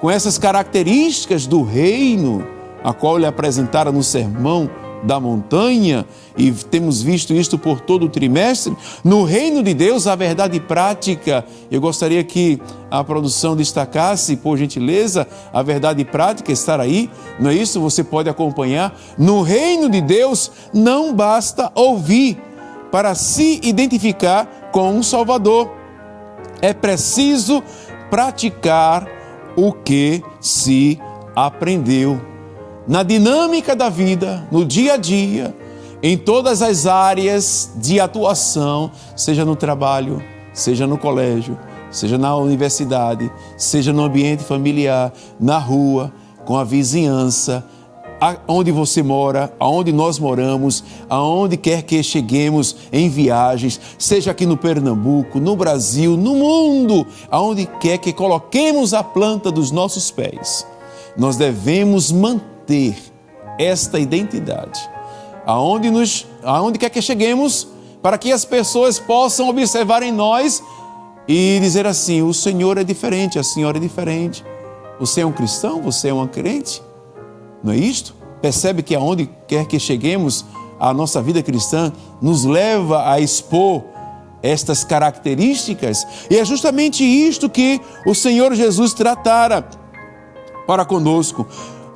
com essas características do reino, a qual ele apresentara no Sermão da Montanha, e temos visto isto por todo o trimestre, no reino de Deus, a verdade prática. Eu gostaria que a produção destacasse, por gentileza, a verdade prática estar aí, não é isso? Você pode acompanhar. No reino de Deus, não basta ouvir para se identificar com um Salvador. É preciso praticar o que se aprendeu. Na dinâmica da vida, no dia a dia, em todas as áreas de atuação, seja no trabalho, seja no colégio, seja na universidade, seja no ambiente familiar, na rua, com a vizinhança, Onde você mora, aonde nós moramos, aonde quer que cheguemos em viagens, seja aqui no Pernambuco, no Brasil, no mundo, aonde quer que coloquemos a planta dos nossos pés, nós devemos manter esta identidade. Aonde quer que cheguemos, para que as pessoas possam observar em nós e dizer assim: o Senhor é diferente, a Senhora é diferente. Você é um cristão? Você é uma crente? Não é isto? Percebe que aonde quer que cheguemos, a nossa vida cristã nos leva a expor estas características. E é justamente isto que o Senhor Jesus tratara para conosco.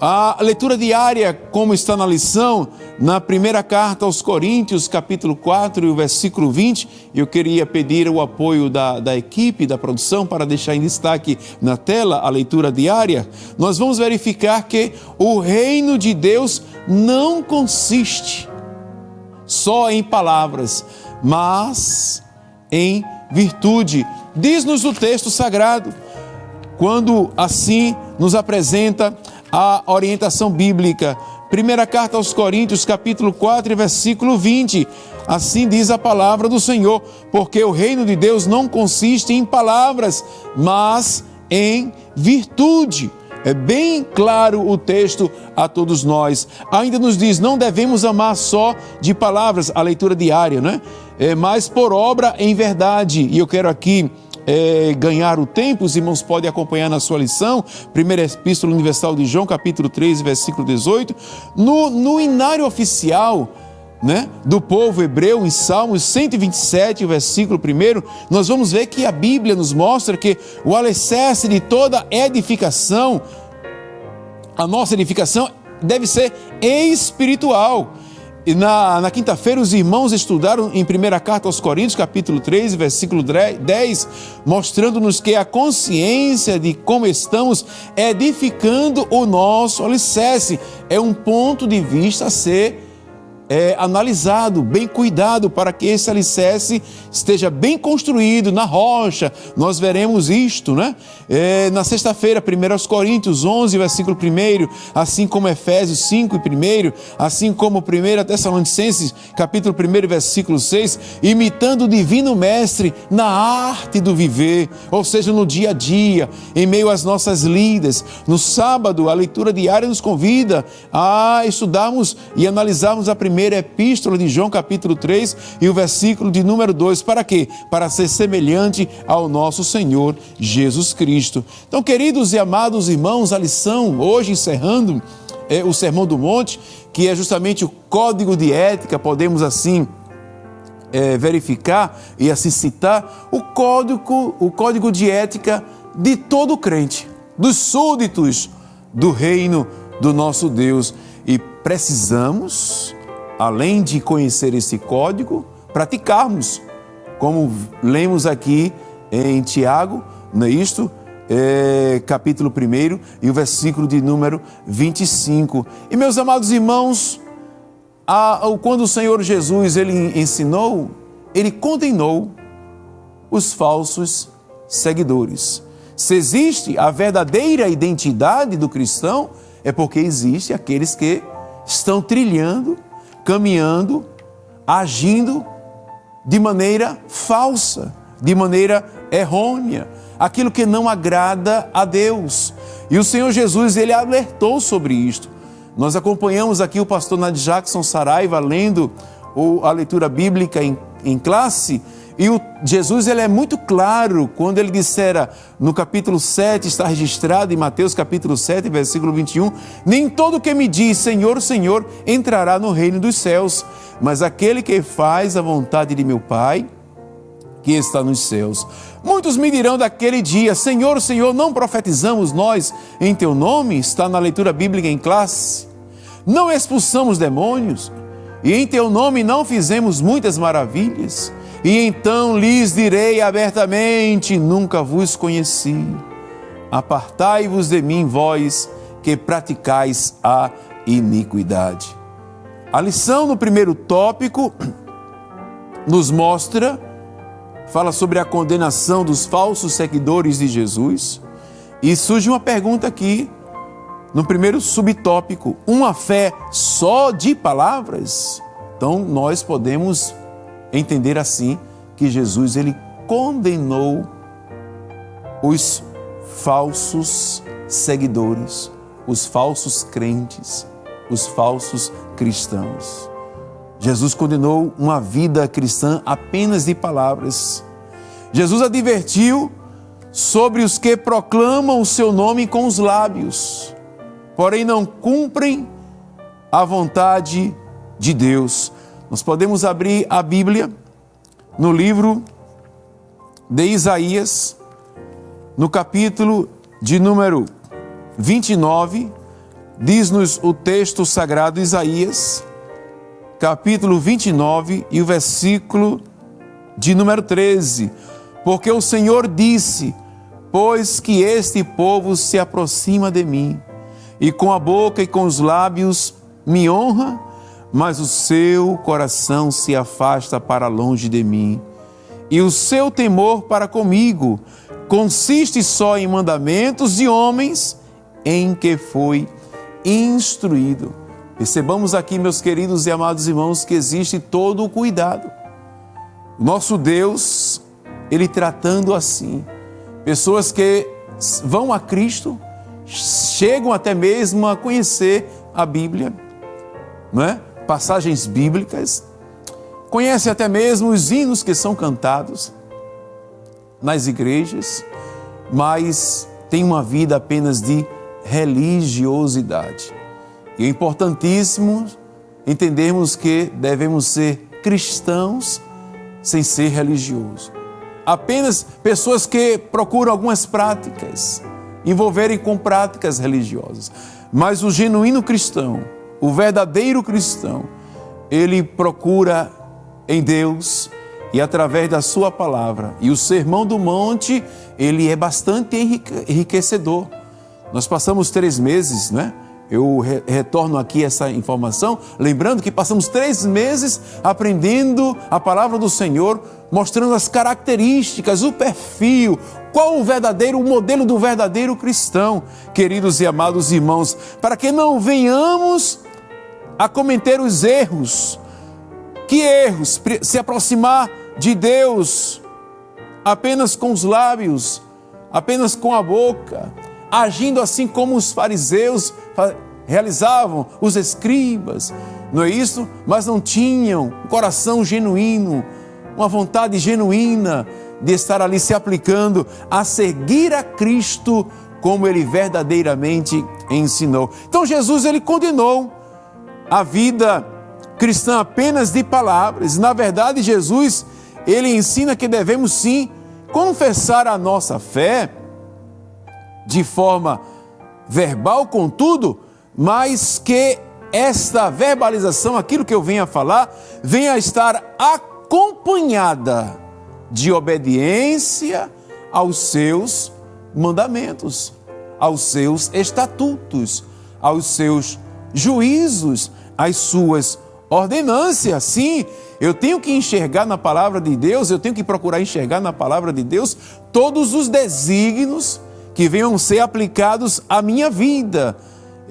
A leitura diária, como está na lição, na primeira carta aos Coríntios, capítulo 4 e o versículo 20, eu queria pedir o apoio da equipe, da produção, para deixar em destaque na tela a leitura diária. Nós vamos verificar que o reino de Deus não consiste só em palavras, mas em virtude. Diz-nos o texto sagrado, quando assim nos apresenta a orientação bíblica. Primeira carta aos Coríntios, capítulo 4, versículo 20. Assim diz a palavra do Senhor: porque o reino de Deus não consiste em palavras, mas em virtude. É bem claro o texto a todos nós. Ainda nos diz: não devemos amar só de palavras, a leitura diária, né? Mas por obra em verdade. E eu quero aqui ganhar o tempo, os irmãos podem acompanhar na sua lição, primeira Epístola Universal de João, capítulo 3, versículo 18, no inário oficial, né, do povo hebreu, em Salmos 127, versículo 1, nós vamos ver que a Bíblia nos mostra que o alicerce de toda edificação, a nossa edificação deve ser espiritual. E na quinta-feira os irmãos estudaram em primeira carta aos Coríntios, capítulo 3, versículo 10, mostrando-nos que a consciência de como estamos edificando o nosso alicerce é um ponto de vista a ser analisado, bem cuidado, para que esse alicerce esteja bem construído na rocha. Nós veremos isto, né? Na sexta-feira, 1 Coríntios 11, versículo 1, assim como Efésios 5 e 1, assim como 1 Tessalonicenses, capítulo 1, versículo 6, imitando o divino mestre na arte do viver, ou seja, no dia a dia, em meio às nossas lidas. No sábado, a leitura diária nos convida a estudarmos e analisarmos a primeira Epístola de João, capítulo 3 e o versículo de número 2. Para quê? Para ser semelhante ao nosso Senhor Jesus Cristo. Então, queridos e amados irmãos, a lição hoje encerrando o Sermão do Monte, que é justamente o código de ética, podemos assim verificar e assim citar o código de ética de todo crente, dos súditos do reino do nosso Deus. E precisamos, além de conhecer esse código, praticarmos, como lemos aqui em Tiago, não é isto? Capítulo 1 e o versículo de número 25. E meus amados irmãos, quando o Senhor Jesus ele ensinou, ele condenou os falsos seguidores. Se existe a verdadeira identidade do cristão, é porque existe aqueles que estão trilhando, caminhando, agindo de maneira falsa, de maneira errônea, aquilo que não agrada a Deus. E o Senhor Jesus, ele alertou sobre isto. Nós acompanhamos aqui o pastor Nadir Jackson Saraiva lendo a leitura bíblica em classe, e Jesus ele é muito claro quando ele dissera no capítulo 7, está registrado em Mateus capítulo 7, versículo 21, nem todo que me diz Senhor, Senhor, entrará no reino dos céus, mas aquele que faz a vontade de meu Pai, que está nos céus. Muitos me dirão daquele dia, Senhor, Senhor, não profetizamos nós em teu nome? Está na leitura bíblica em classe. Não expulsamos demônios? E em teu nome não fizemos muitas maravilhas? E então lhes direi abertamente, nunca vos conheci. Apartai-vos de mim, vós que praticais a iniquidade. A lição no primeiro tópico nos mostra, fala sobre a condenação dos falsos seguidores de Jesus. E surge uma pergunta aqui, no primeiro subtópico, uma fé só de palavras, então nós podemos entender assim que Jesus ele condenou os falsos seguidores, os falsos crentes, os falsos cristãos. Jesus condenou uma vida cristã apenas de palavras. Jesus advertiu sobre os que proclamam o seu nome com os lábios, porém não cumprem a vontade de Deus. Nós podemos abrir a Bíblia no livro de Isaías, no capítulo de número 29, diz-nos o texto sagrado, Isaías, capítulo 29 e o versículo de número 13. Porque o Senhor disse: pois que este povo se aproxima de mim, e com a boca e com os lábios me honra, mas o seu coração se afasta para longe de mim, e o seu temor para comigo consiste só em mandamentos de homens em que foi instruído. Percebamos aqui, meus queridos e amados irmãos, que existe todo o cuidado. Nosso Deus, Ele tratando assim, pessoas que vão a Cristo, chegam até mesmo a conhecer a Bíblia, não é? Passagens bíblicas, conhecem até mesmo os hinos que são cantados nas igrejas, mas tem uma vida apenas de religiosidade. E é importantíssimo entendermos que devemos ser cristãos sem ser religiosos. Apenas pessoas que procuram algumas práticas, envolverem com práticas religiosas. Mas o genuíno cristão, o verdadeiro cristão, ele procura em Deus e através da sua palavra. E o Sermão do Monte, ele é bastante enriquecedor. Nós passamos 3 meses, né? Eu retorno aqui essa informação, lembrando que passamos 3 meses aprendendo a palavra do Senhor, mostrando as características, o perfil, qual o modelo do verdadeiro cristão, queridos e amados irmãos, para que não venhamos a cometer os erros. Que erros? Se aproximar de Deus apenas com os lábios, apenas com a boca, agindo assim como os fariseus realizavam, os escribas, não é isso? Mas não tinham um coração genuíno, uma vontade genuína de estar ali se aplicando a seguir a Cristo como Ele verdadeiramente ensinou. Então Jesus, Ele condenou a vida cristã apenas de palavras. Na verdade, Jesus, Ele ensina que devemos sim confessar a nossa fé de forma verbal, contudo, mas que esta verbalização, aquilo que eu venho a falar, venha a estar acompanhada de obediência aos seus mandamentos, aos seus estatutos, aos seus juízos, às suas ordenâncias. Sim, eu tenho que enxergar na palavra de Deus, eu tenho que procurar enxergar na palavra de Deus todos os desígnios que venham ser aplicados à minha vida.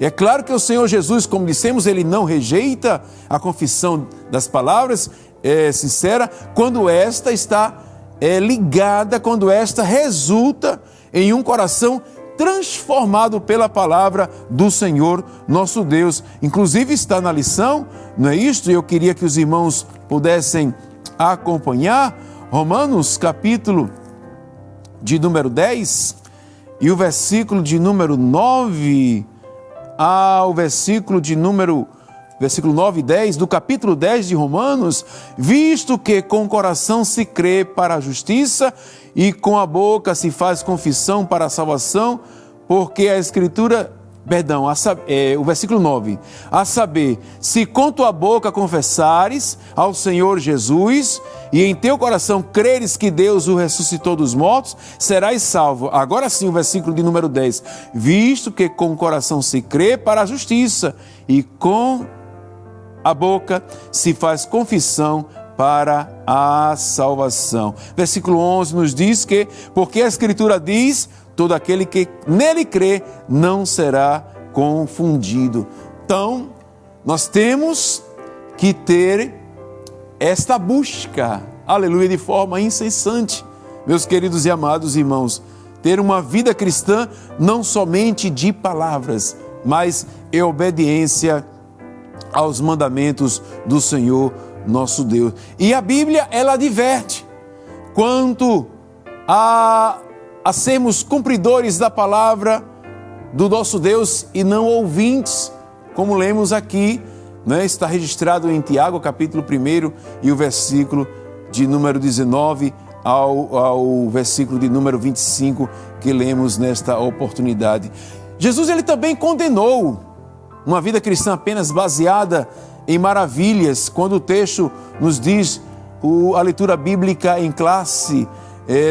É claro que o Senhor Jesus, como dissemos, Ele não rejeita a confissão das palavras sincera, quando esta está ligada, quando esta resulta em um coração transformado pela palavra do Senhor nosso Deus. Inclusive está na lição, não é isto? Eu queria que os irmãos pudessem acompanhar Romanos capítulo de número 10 e o versículo de número 9 ao versículo 9 e 10 do capítulo 10 de Romanos: visto que com o coração se crê para a justiça e com a boca se faz confissão para a salvação, porque a Escritura, o versículo 9, a saber, se com tua boca confessares ao Senhor Jesus e em teu coração creres que Deus o ressuscitou dos mortos, serás salvo. Agora sim, o versículo de número 10, visto que com o coração se crê para a justiça e com a boca se faz confissão para a salvação. Versículo 11 nos diz que, porque a Escritura diz, todo aquele que nele crê não será confundido. Então, nós temos que ter esta busca, aleluia, de forma incessante, meus queridos e amados irmãos, ter uma vida cristã não somente de palavras, mas em obediência aos mandamentos do Senhor nosso Deus. E a Bíblia, ela adverte quanto a sermos cumpridores da palavra do nosso Deus e não ouvintes, como lemos aqui, né? Está registrado em Tiago, capítulo 1, e o versículo de número 19 ao versículo de número 25, que lemos nesta oportunidade. Jesus, ele também condenou uma vida cristã apenas baseada em maravilhas, quando o texto nos diz, a leitura bíblica em classe,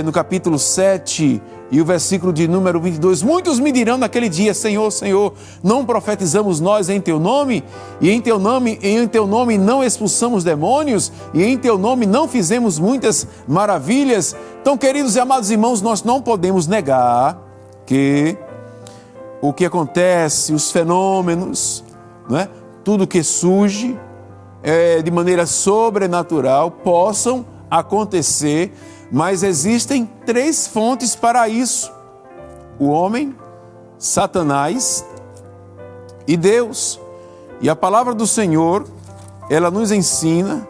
no capítulo 7, e o versículo de número 22, muitos me dirão naquele dia, Senhor, Senhor, não profetizamos nós em Teu nome? E em Teu nome não expulsamos demônios? E em Teu nome não fizemos muitas maravilhas? Então, queridos e amados irmãos, nós não podemos negar que o que acontece, os fenômenos, né, tudo que surge de maneira sobrenatural possam acontecer, mas existem 3 fontes para isso: o homem, Satanás e Deus. E a palavra do Senhor, ela nos ensina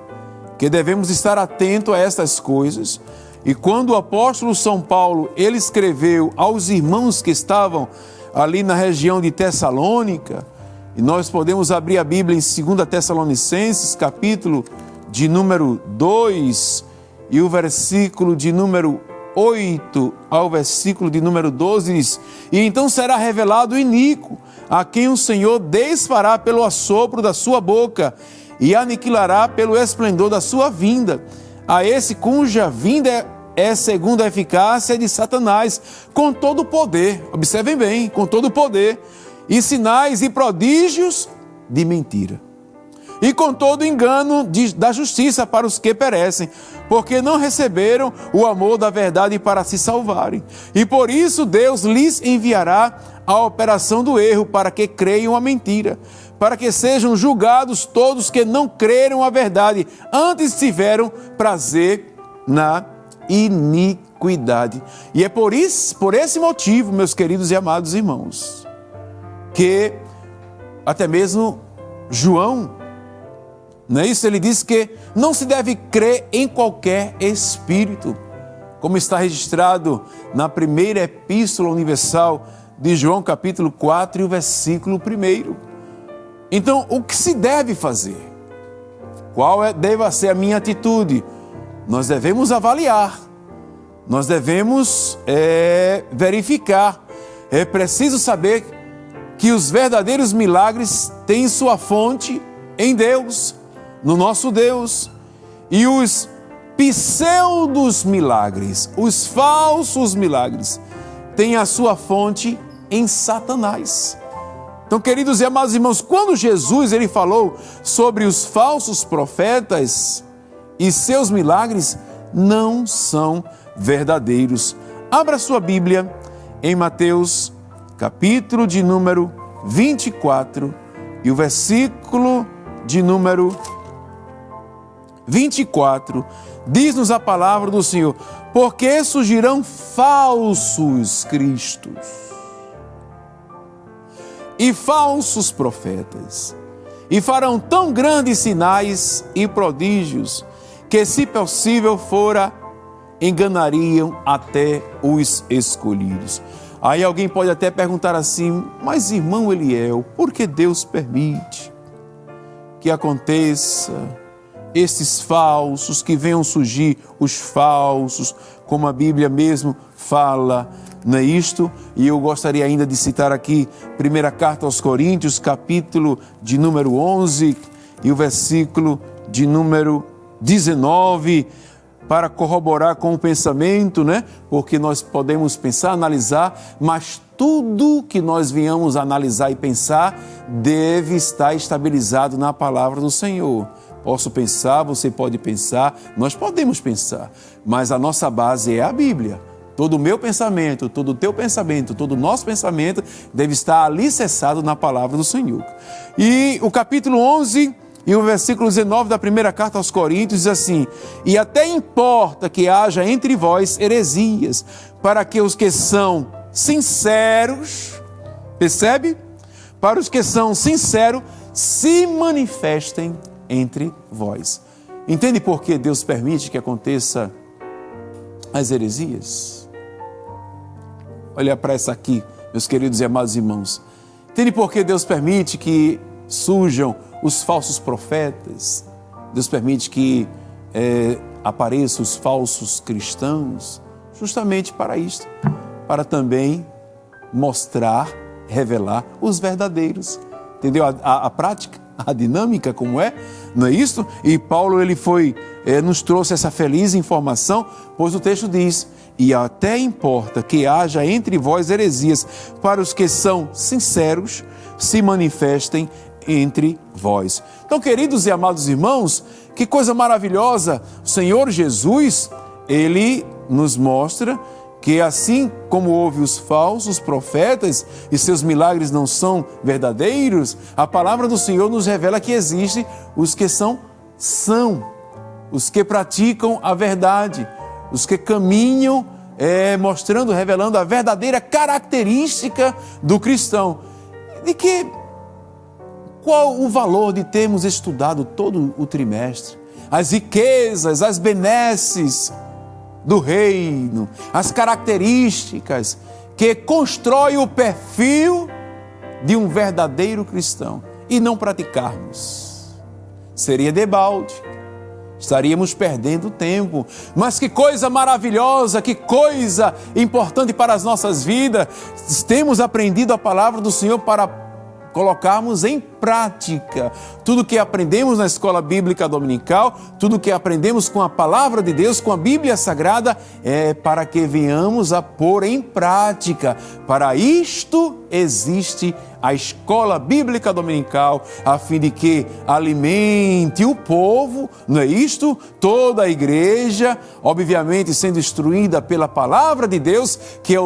que devemos estar atentos a estas coisas. E quando o apóstolo São Paulo, ele escreveu aos irmãos que estavam ali na região de Tessalônica, e nós podemos abrir a Bíblia em 2 Tessalonicenses, capítulo de número 2, e o versículo de número 8 ao versículo de número 12 diz: e então será revelado o iníquo, a quem o Senhor desfará pelo assopro da sua boca e aniquilará pelo esplendor da sua vinda. A esse cuja vinda é segundo a eficácia de Satanás, com todo o poder, observem bem, com todo o poder, e sinais e prodígios de mentira, e com todo o engano da justiça para os que perecem, porque não receberam o amor da verdade para se salvarem. E por isso Deus lhes enviará a operação do erro, para que creiam a mentira, para que sejam julgados todos que não creram a verdade, antes tiveram prazer na iniquidade. E é por esse motivo, meus queridos e amados irmãos, que até mesmo João, não é isso? Ele diz que não se deve crer em qualquer espírito, como está registrado na primeira epístola universal de João, capítulo 4, e o versículo 1. Então, o que se deve fazer? Qual deve ser a minha atitude? Nós devemos avaliar, nós devemos verificar. É preciso saber que os verdadeiros milagres têm sua fonte em Deus, no nosso Deus, e os pseudos milagres, os falsos milagres, têm a sua fonte em Satanás. Então, queridos e amados irmãos, quando Jesus ele falou sobre os falsos profetas e seus milagres, não são verdadeiros. Abra sua Bíblia em Mateus, capítulo de número 24, e o versículo de número 24, diz-nos a palavra do Senhor: porque surgirão falsos cristos e falsos profetas, e farão tão grandes sinais e prodígios, que, se possível fora, enganariam até os escolhidos. Aí alguém pode até perguntar assim: mas irmão Eliel, por que Deus permite que aconteça esses falsos, que venham surgir os falsos, como a Bíblia mesmo fala, não é isto? E eu gostaria ainda de citar aqui, primeira carta aos Coríntios, capítulo de número 11, e o versículo de número 19, para corroborar com o pensamento, né? Porque nós podemos pensar, analisar, mas tudo que nós venhamos a analisar e pensar deve estar estabilizado na palavra do Senhor. Posso pensar, você pode pensar, nós podemos pensar, mas a nossa base é a Bíblia. Todo o meu pensamento, todo o teu pensamento, todo o nosso pensamento deve estar alicerçado na palavra do Senhor. E o capítulo 11 e o versículo 19 da primeira carta aos Coríntios diz assim: e até importa que haja entre vós heresias, para que os que são sinceros, percebe? Para os que são sinceros, se manifestem entre vós. Entende por que Deus permite que aconteça as heresias? Olha para essa aqui, meus queridos e amados irmãos. Entende por que Deus permite que surjam os falsos profetas? Deus permite que apareçam os falsos cristãos? Justamente para isto, para também mostrar, revelar os verdadeiros. Entendeu a prática, a dinâmica como é? Não é isso? E Paulo nos trouxe essa feliz informação, pois o texto diz: e até importa que haja entre vós heresias, para os que são sinceros se manifestem entre vós. Então, queridos e amados irmãos, que coisa maravilhosa! O Senhor Jesus, Ele nos mostra que assim como houve os falsos profetas e seus milagres não são verdadeiros, a palavra do Senhor nos revela que existem os que são os que praticam a verdade, os que caminham mostrando, revelando a verdadeira característica do cristão. Qual o valor de termos estudado todo o trimestre? As riquezas, as benesses do reino, as características que constroem o perfil de um verdadeiro cristão e não praticarmos. Seria debalde, estaríamos perdendo tempo. Mas que coisa maravilhosa, que coisa importante para as nossas vidas. Temos aprendido a palavra do Senhor para colocarmos em prática tudo que aprendemos na escola bíblica dominical, tudo que aprendemos com a palavra de Deus, com a Bíblia Sagrada, é para que venhamos a pôr em prática. Para isto existe a escola bíblica dominical, a fim de que alimente o povo, não é isto? Toda a igreja, obviamente sendo instruída pela palavra de Deus, que é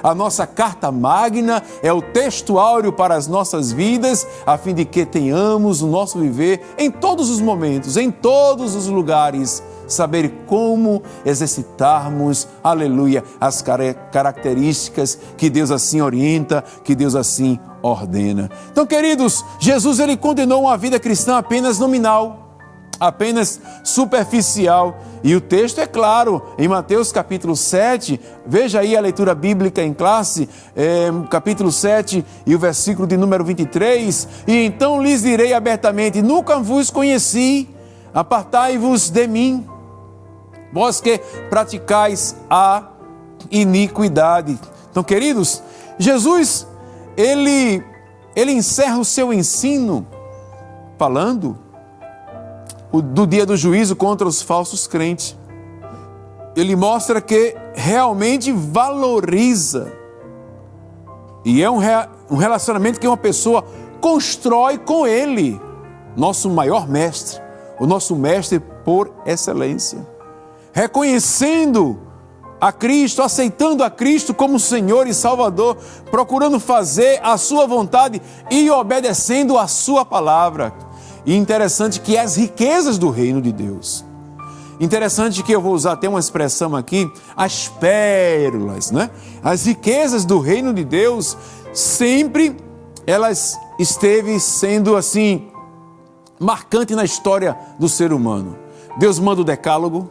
a nossa carta magna, é o textuário para as nossas vidas, a fim de que tenhamos o nosso viver em todos os momentos, em todos os lugares, saber como exercitarmos, aleluia, as características que Deus assim orienta, que Deus assim ordena. Então, queridos, Jesus ele condenou uma vida cristã apenas nominal, apenas superficial. E o texto é claro, em Mateus capítulo 7, veja aí a leitura bíblica em classe, capítulo 7 e o versículo de número 23, e então lhes direi abertamente: nunca vos conheci, apartai-vos de mim, vós que praticais a iniquidade. Então, queridos, Jesus, ele encerra o seu ensino falando do dia do juízo contra os falsos crentes. Ele mostra que realmente valoriza. E é um relacionamento que uma pessoa constrói com ele, nosso maior mestre, o nosso mestre por excelência. Reconhecendo a Cristo, aceitando a Cristo como Senhor e Salvador, procurando fazer a sua vontade e obedecendo a sua palavra. E interessante que as riquezas do reino de Deus, interessante que eu vou usar até uma expressão aqui, as pérolas, né? As riquezas do reino de Deus, sempre elas esteve sendo assim, marcante na história do ser humano. Deus manda o decálogo,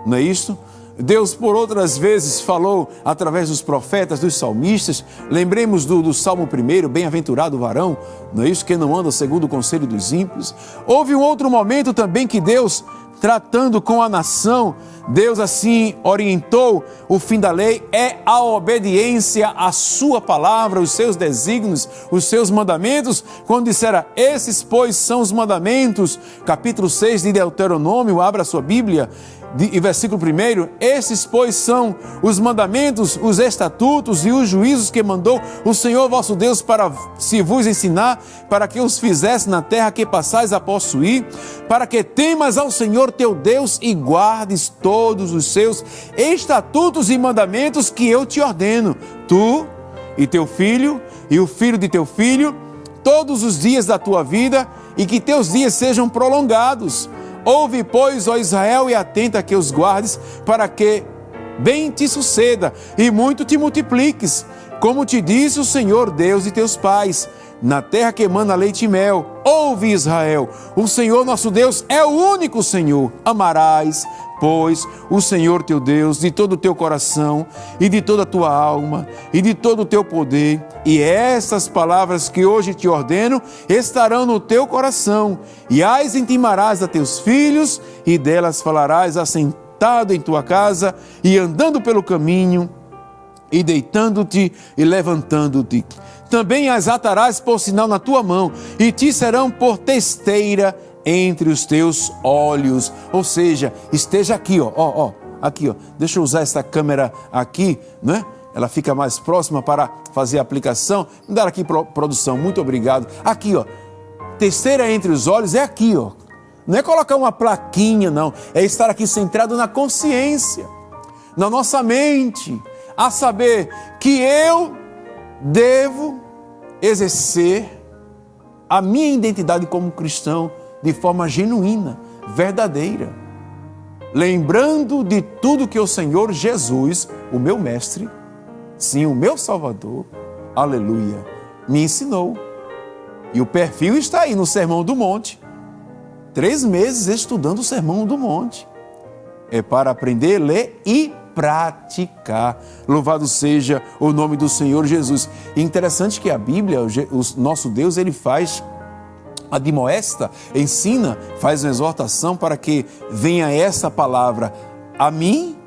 não é isso? Deus por outras vezes falou através dos profetas, dos salmistas. Lembremos do Salmo 1, bem-aventurado o varão, não é isso? Que não anda segundo o conselho dos ímpios. Houve um outro momento também que Deus, tratando com a nação, Deus assim orientou: o fim da lei é a obediência à sua palavra, os seus desígnios, os seus mandamentos, quando dissera: esses pois são os mandamentos, capítulo 6 de Deuteronômio, abra a sua Bíblia, e versículo 1, estes, pois, são os mandamentos, os estatutos e os juízos que mandou o Senhor vosso Deus para se vos ensinar, para que os fizesse na terra que passais a possuir, para que temas ao Senhor teu Deus e guardes todos os seus estatutos e mandamentos que eu te ordeno, tu e teu filho e o filho de teu filho, todos os dias da tua vida, e que teus dias sejam prolongados. Ouve, pois, ó Israel, e atenta que os guardes, para que bem te suceda e muito te multipliques, como te disse o Senhor Deus de teus pais, na terra que emana leite e mel. Ouve, Israel, o Senhor nosso Deus é o único Senhor. Amarás, pois, o Senhor teu Deus de todo o teu coração e de toda a tua alma e de todo o teu poder. E estas palavras que hoje te ordeno estarão no teu coração, e as intimarás a teus filhos, e delas falarás assentado em tua casa e andando pelo caminho, e deitando-te e levantando-te. Também as atarás por sinal na tua mão, e te serão por testeira entre os teus olhos. Ou seja, esteja aqui, aqui, deixa eu usar essa câmera aqui, né? Ela fica mais próxima para fazer a aplicação. Me dar aqui, produção, muito obrigado. Aqui, testeira entre os olhos é aqui, Não é colocar uma plaquinha, não. É estar aqui centrado na consciência, na nossa mente, a saber que eu devo exercer a minha identidade como cristão de forma genuína, verdadeira, lembrando de tudo que o Senhor Jesus, o meu mestre, sim, o meu Salvador, aleluia, me ensinou. E o perfil está aí no Sermão do Monte. 3 meses estudando o Sermão do Monte. É para aprender, ler e praticar. Louvado seja o nome do Senhor Jesus. E interessante que a Bíblia, o nosso Deus, ele faz, admoesta, ensina, faz uma exortação para que venha essa palavra a mim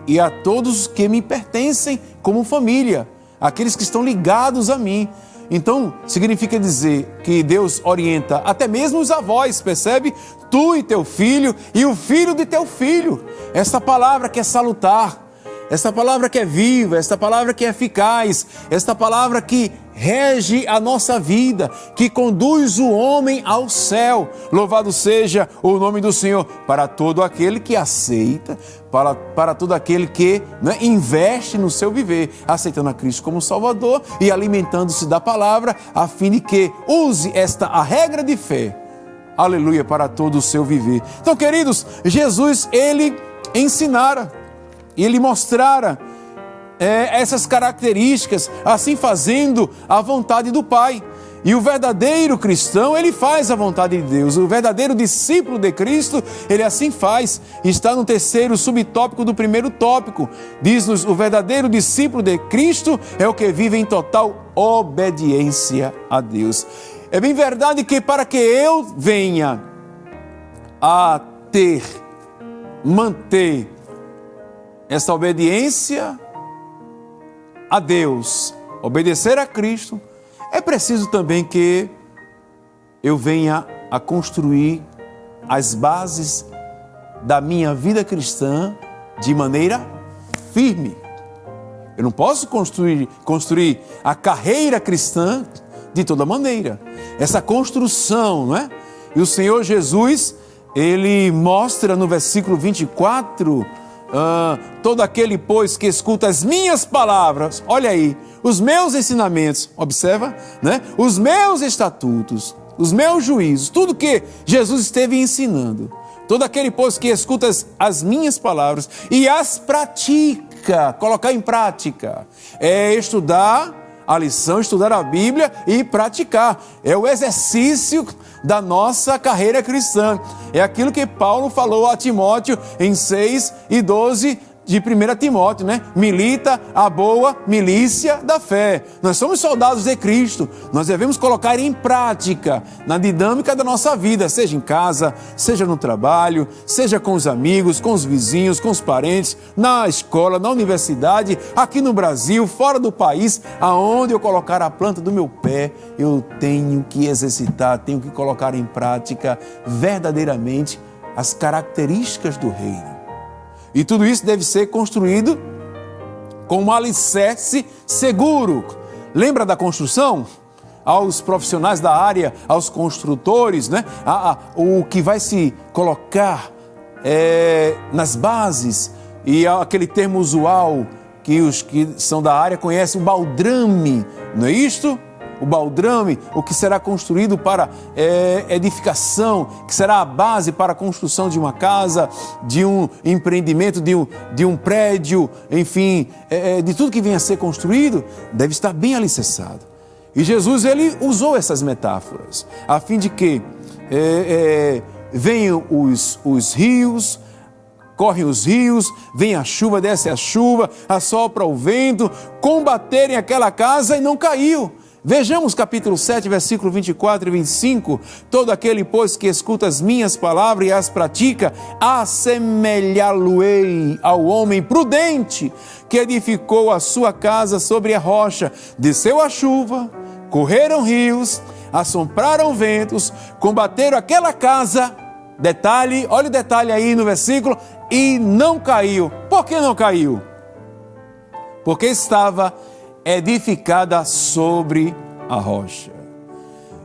e a todos que me pertencem como família, aqueles que estão ligados a mim. Então, significa dizer que Deus orienta até mesmo os avós, percebe? Tu e teu filho e o filho de teu filho. Esta palavra que é salutar, esta palavra que é viva, esta palavra que é eficaz, esta palavra que rege a nossa vida, que conduz o homem ao céu. Louvado seja o nome do Senhor para todo aquele que aceita, para todo aquele que investe no seu viver, aceitando a Cristo como Salvador e alimentando-se da palavra, a fim de que use a regra de fé, aleluia, para todo o seu viver. Então, queridos, Jesus, ele ensinara, ele mostrara essas características, assim fazendo a vontade do Pai. E o verdadeiro cristão, ele faz a vontade de Deus. O verdadeiro discípulo de Cristo, ele assim faz. Está no 3º subtópico do 1º tópico. Diz-nos, o verdadeiro discípulo de Cristo é o que vive em total obediência a Deus. É bem verdade que para que eu venha a manter essa obediência a Deus, obedecer a Cristo, é preciso também que eu venha a construir as bases da minha vida cristã de maneira firme. Eu não posso construir a carreira cristã de toda maneira. Essa construção, não é? E o Senhor Jesus, ele mostra no versículo 24, todo aquele, pois, que escuta as minhas palavras, olha aí, os meus ensinamentos, observa, né? Os meus estatutos, os meus juízos, tudo que Jesus esteve ensinando. Todo aquele, pois, que escuta as minhas palavras e as pratica, colocar em prática, é estudar a lição, estudar a Bíblia e praticar. É o exercício da nossa carreira cristã. É aquilo que Paulo falou a Timóteo em 6 e 12 de 1 Timóteo, né? Milita a boa milícia da fé. Nós somos soldados de Cristo. Nós devemos colocar em prática na dinâmica da nossa vida, seja em casa, seja no trabalho, seja com os amigos, com os vizinhos, com os parentes, na escola, na universidade, aqui no Brasil, fora do país, aonde eu colocar a planta do meu pé, eu tenho que exercitar, tenho que colocar em prática verdadeiramente as características do reino. E tudo isso deve ser construído com um alicerce seguro. Lembra da construção? Aos profissionais da área, aos construtores, né? O que vai se colocar nas bases, e aquele termo usual que os que são da área conhecem, o baldrame, não é isto? O baldrame, o que será construído para edificação, que será a base para a construção de uma casa, de um empreendimento, de um prédio, enfim, de tudo que venha a ser construído, deve estar bem alicerçado. E Jesus, ele usou essas metáforas, a fim de que venham os rios, correm os rios, vem a chuva, desce a chuva, assopra o vento, combaterem aquela casa e não caiu. Vejamos capítulo 7, versículo 24 e 25. Todo aquele, pois, que escuta as minhas palavras e as pratica, assemelhá-lo-ei ao homem prudente, que edificou a sua casa sobre a rocha. Desceu a chuva, correram rios, assopraram ventos, combateram aquela casa. Detalhe, olha o detalhe aí no versículo, e não caiu. Por que não caiu? Porque estava edificada sobre a rocha.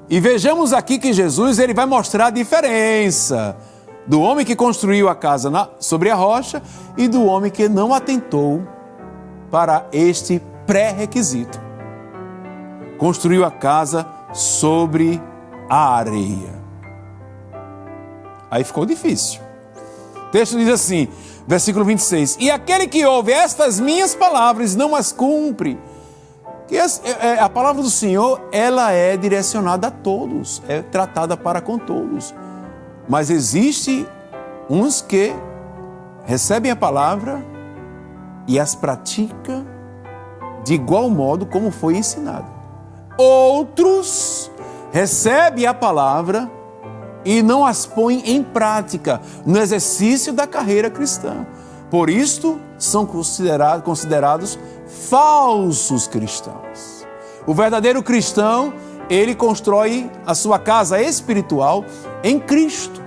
E vejamos aqui que Jesus, ele vai mostrar a diferença do homem que construiu a casa sobre a rocha e do homem que não atentou para este pré-requisito. Construiu a casa sobre a areia. Aí ficou difícil. O texto diz assim, versículo 26, e aquele que ouve estas minhas palavras não as cumpre. Que a palavra do Senhor, ela é direcionada a todos, é tratada para com todos. Mas existe uns que recebem a palavra e as praticam de igual modo como foi ensinado. Outros recebem a palavra e não as põem em prática no exercício da carreira cristã. Por isto, são considerados falsos cristãos. O verdadeiro cristão, ele constrói a sua casa espiritual em Cristo.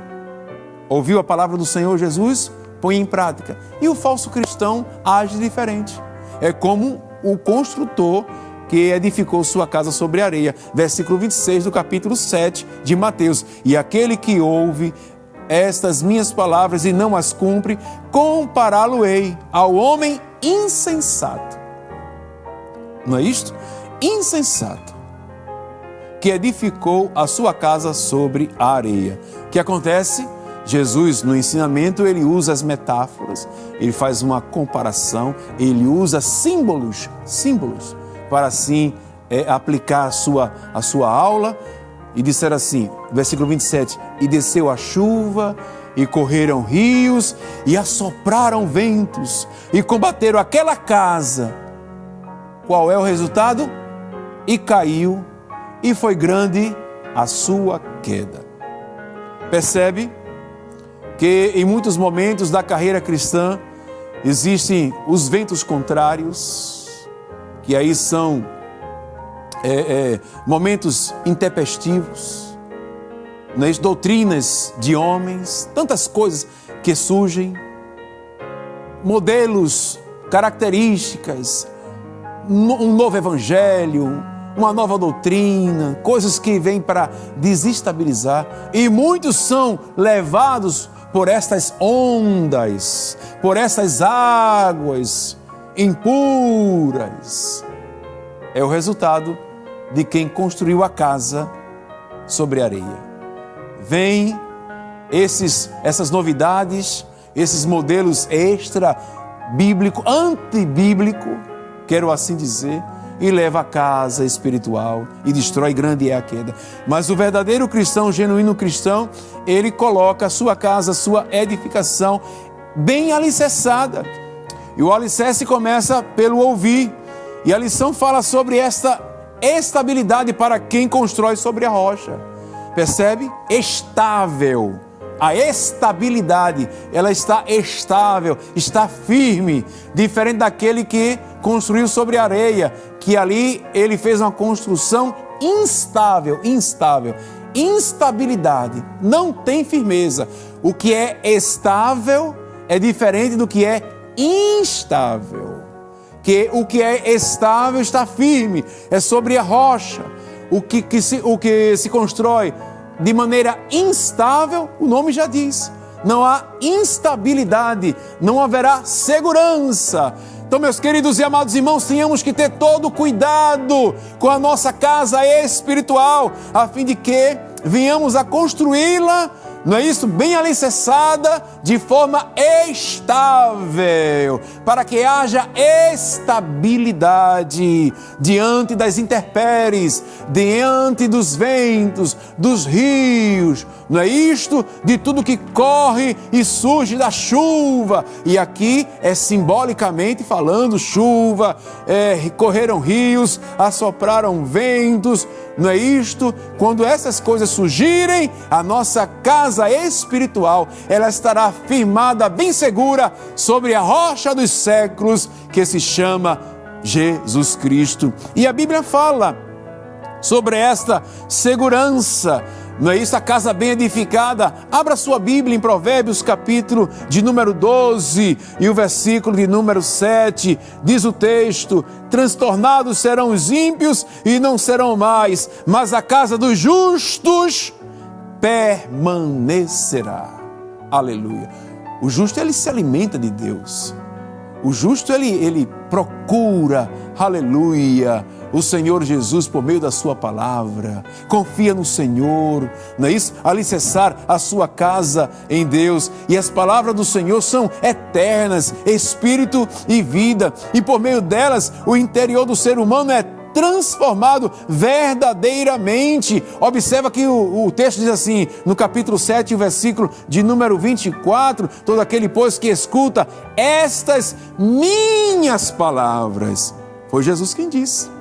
Ouviu a palavra do Senhor Jesus? Põe em prática. E o falso cristão age diferente. É como o construtor que edificou sua casa sobre a areia. Versículo 26 do capítulo 7 de Mateus. E aquele que ouve estas minhas palavras e não as cumpre, compará-lo-ei ao homem insensato. Não é isto? Insensato, que edificou a sua casa sobre a areia. O que acontece? Jesus, no ensinamento, ele usa as metáforas, ele faz uma comparação, ele usa símbolos, para assim aplicar a sua aula. E disser assim, versículo 27, e desceu a chuva, e correram rios, e assopraram ventos, e combateram aquela casa. Qual é o resultado? E caiu, e foi grande a sua queda. Percebe que em muitos momentos da carreira cristã existem os ventos contrários, que aí são momentos intempestivos, né? Doutrinas de homens, tantas coisas que surgem, modelos, características, um novo evangelho, uma nova doutrina, coisas que vêm para desestabilizar, e muitos são levados por estas ondas, por essas águas impuras. É o resultado de quem construiu a casa sobre a areia. Vem essas novidades, esses modelos extra-bíblico, antibíblico, quero assim dizer, e leva a casa espiritual e destrói, grande é a queda. Mas o verdadeiro cristão, o genuíno cristão, ele coloca a sua casa, a sua edificação bem alicerçada. E o alicerce começa pelo ouvir. E a lição fala sobre esta estabilidade para quem constrói sobre a rocha. Percebe? Estável. A estabilidade, ela está estável, está firme, diferente daquele que construiu sobre a areia, que ali ele fez uma construção instável. Instabilidade, não tem firmeza. O que é estável é diferente do que é instável. Que o que é estável está firme, é sobre a rocha. O que se constrói de maneira instável, o nome já diz. Não há instabilidade, não haverá segurança. Então, meus queridos e amados irmãos, tenhamos que ter todo cuidado com a nossa casa espiritual, a fim de que venhamos a construí-la, não é isso? Bem alicerçada, de forma estável, para que haja estabilidade diante das intempéries, diante dos ventos, dos rios, não é isto? De tudo que corre e surge da chuva. E aqui é simbolicamente falando chuva, correram rios, assopraram ventos, não é isto? Quando essas coisas surgirem, a nossa casa espiritual, ela estará firmada, bem segura, sobre a rocha dos séculos, que se chama Jesus Cristo. E a Bíblia fala sobre esta segurança, não é isso? A casa bem edificada. Abra sua Bíblia em Provérbios, capítulo de número 12 e o versículo de número 7. Diz o texto: transtornados serão os ímpios e não serão mais, mas a casa dos justos permanecerá. Aleluia. O justo, ele se alimenta de Deus. O justo, ele procura, aleluia, o Senhor Jesus por meio da sua palavra. Confia no Senhor, não é isso? Alicerçar a sua casa em Deus. E as palavras do Senhor são eternas, espírito e vida. E por meio delas, o interior do ser humano é transformado verdadeiramente. Observa que o texto diz assim, no capítulo 7, o versículo de número 24, todo aquele, pois, que escuta estas minhas palavras. Foi Jesus quem disse.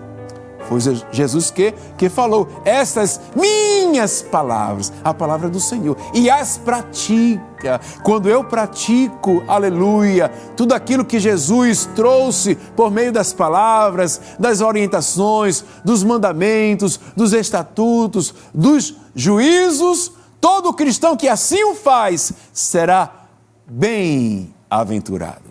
Foi Jesus que falou, estas minhas palavras, a palavra do Senhor, e as pratica. Quando eu pratico, aleluia, tudo aquilo que Jesus trouxe por meio das palavras, das orientações, dos mandamentos, dos estatutos, dos juízos, todo cristão que assim o faz será bem-aventurado.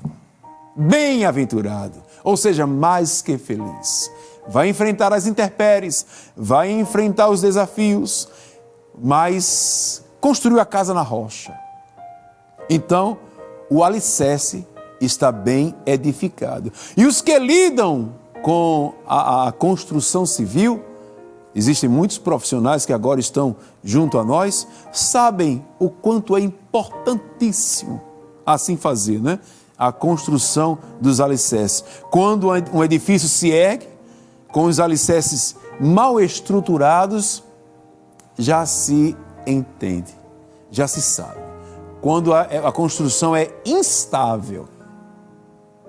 Bem-aventurado, ou seja, mais que feliz. Vai enfrentar as intempéries, vai enfrentar os desafios, mas construiu a casa na rocha. Então, o alicerce está bem edificado. E os que lidam com a construção civil, existem muitos profissionais que agora estão junto a nós, sabem o quanto é importantíssimo assim fazer, né? A construção dos alicerces. Quando um edifício se ergue, com os alicerces mal estruturados, já se entende, já se sabe. Quando a construção é instável,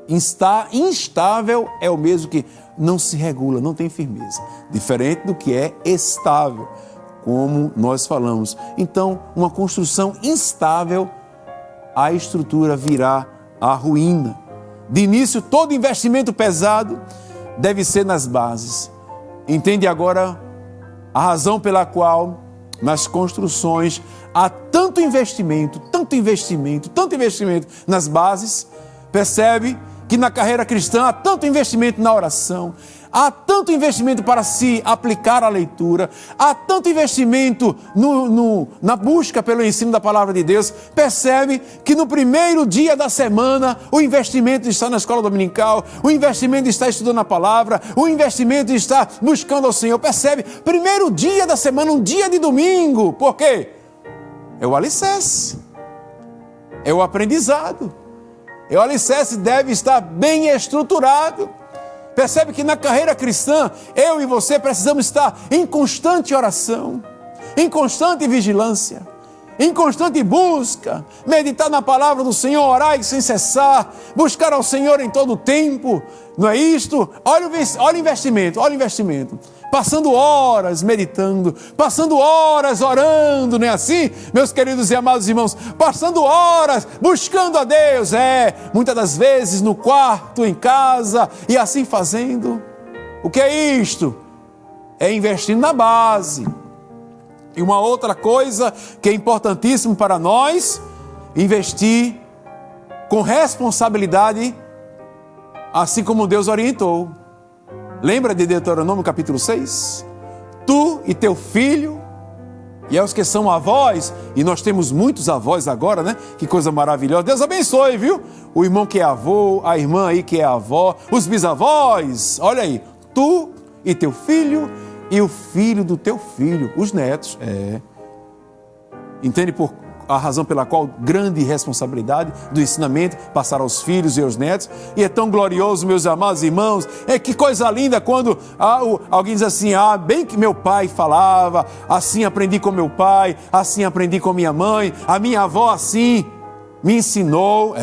instável é o mesmo que não se regula, não tem firmeza. Diferente do que é estável, como nós falamos. Então, uma construção instável, a estrutura virá à ruína. De início, todo investimento pesado deve ser nas bases. Entende agora a razão pela qual nas construções há tanto investimento nas bases? Percebe que na carreira cristã há tanto investimento na oração, há tanto investimento para se aplicar à leitura, há tanto investimento na busca pelo ensino da palavra de Deus. Percebe que no primeiro dia da semana o investimento está na escola dominical, o investimento está estudando a palavra, o investimento está buscando ao Senhor. Percebe? Primeiro dia da semana, um dia de domingo. Por quê? É o alicerce, é o aprendizado. O alicerce deve estar bem estruturado. Percebe que na carreira cristã, eu e você precisamos estar em constante oração, em constante vigilância, em constante busca, meditar na palavra do Senhor, orar sem cessar, buscar ao Senhor em todo o tempo. Não é isto? Olha o investimento. Passando horas meditando, passando horas orando, não é assim, meus queridos e amados irmãos? Passando horas buscando a Deus, muitas das vezes no quarto, em casa, e assim fazendo. O que é isto? É investindo na base. E uma outra coisa que é importantíssimo para nós, investir com responsabilidade, assim como Deus orientou. Lembra de Deuteronômio capítulo 6? Tu e teu filho, e aos que são avós, e nós temos muitos avós agora, né? Que coisa maravilhosa. Deus abençoe, viu? O irmão que é avô, a irmã aí que é avó, os bisavós, olha aí. Tu e teu filho e o filho do teu filho, os netos. Entende por a razão pela qual grande responsabilidade do ensinamento passar aos filhos e aos netos? E é tão glorioso, meus amados irmãos, que coisa linda quando alguém diz assim, bem que meu pai falava, assim aprendi com meu pai, assim aprendi com minha mãe, a minha avó assim me ensinou,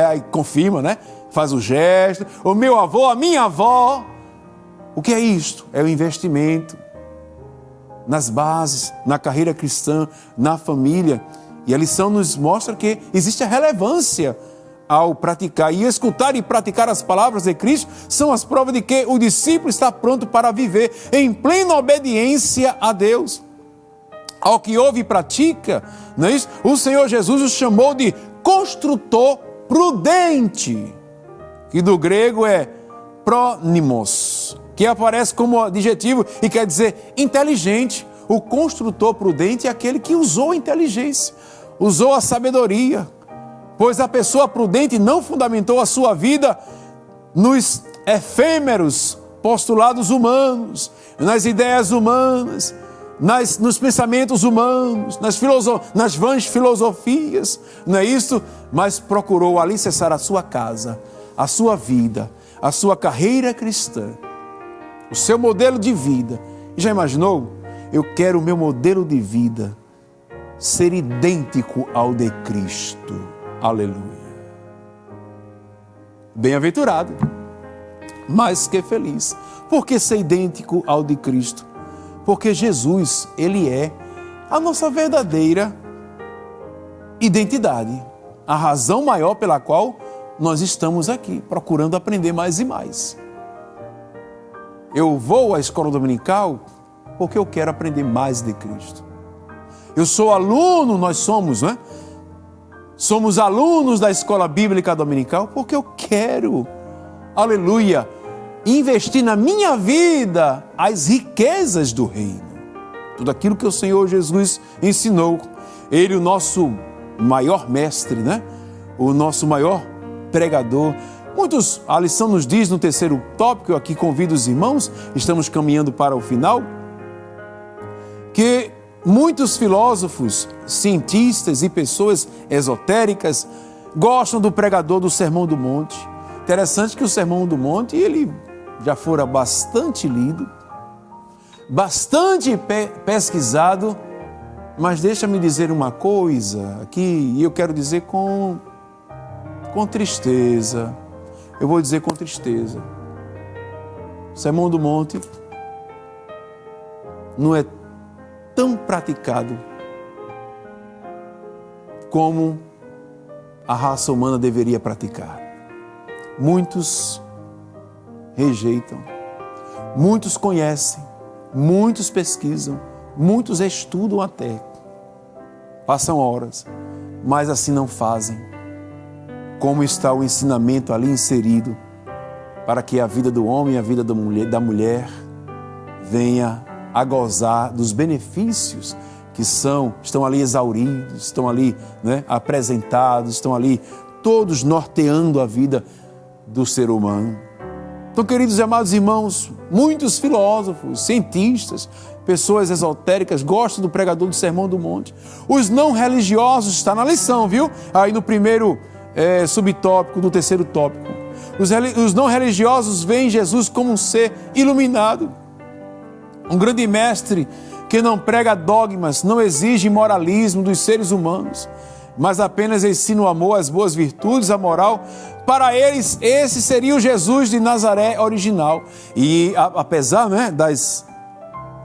aí confirma, né? Faz o gesto, o meu avô, a minha avó. O que é isto? É o investimento nas bases, na carreira cristã, na família. E a lição nos mostra que existe a relevância ao praticar. E escutar e praticar as palavras de Cristo são as provas de que o discípulo está pronto para viver em plena obediência a Deus. Ao que ouve e pratica, não é isso? O Senhor Jesus o chamou de construtor prudente, que do grego é prônimos, que aparece como adjetivo e quer dizer inteligente. O construtor prudente é aquele que usou a inteligência, usou a sabedoria, pois a pessoa prudente não fundamentou a sua vida nos efêmeros postulados humanos, nas ideias humanas, nos pensamentos humanos, nas vãs filosofias, não é isso? Mas procurou alicerçar a sua casa, a sua vida, a sua carreira cristã, o seu modelo de vida. Já imaginou? Eu quero o meu modelo de vida ser idêntico ao de Cristo. Aleluia. Bem-aventurado, mais que feliz. Por que ser idêntico ao de Cristo? Porque Jesus, Ele é a nossa verdadeira identidade. A razão maior pela qual nós estamos aqui, procurando aprender mais e mais. Eu vou à escola dominical porque eu quero aprender mais de Cristo. Eu sou aluno, nós somos, não é? Somos alunos da escola bíblica dominical porque eu quero, aleluia, investir na minha vida as riquezas do reino. Tudo aquilo que o Senhor Jesus ensinou. Ele, o nosso maior mestre, né? O nosso maior pregador. A lição nos diz no terceiro tópico, eu aqui convido os irmãos, estamos caminhando para o final, que muitos filósofos, cientistas e pessoas esotéricas gostam do pregador do Sermão do Monte. Interessante que o Sermão do Monte, ele já fora bastante lido, bastante pesquisado, mas deixa-me dizer uma coisa aqui, e eu quero dizer com tristeza. Eu vou dizer com tristeza. O Sermão do Monte não é tão praticado como a raça humana deveria praticar. Muitos rejeitam, muitos conhecem, muitos pesquisam, muitos estudam até, passam horas, mas assim não fazem. Como está o ensinamento ali inserido para que a vida do homem e a vida da mulher venha a gozar dos benefícios que estão ali exauridos, estão ali, né, apresentados, estão ali todos norteando a vida do ser humano. Então, queridos e amados irmãos, muitos filósofos, cientistas, pessoas esotéricas gostam do pregador do Sermão do Monte. Os não religiosos, está na lição, viu? Aí no primeiro subtópico do terceiro tópico. Os não religiosos veem Jesus como um ser iluminado, um grande mestre que não prega dogmas, não exige moralismo dos seres humanos, mas apenas ensina o amor, as boas virtudes, a moral. Para eles, esse seria o Jesus de Nazaré original. E apesar, né,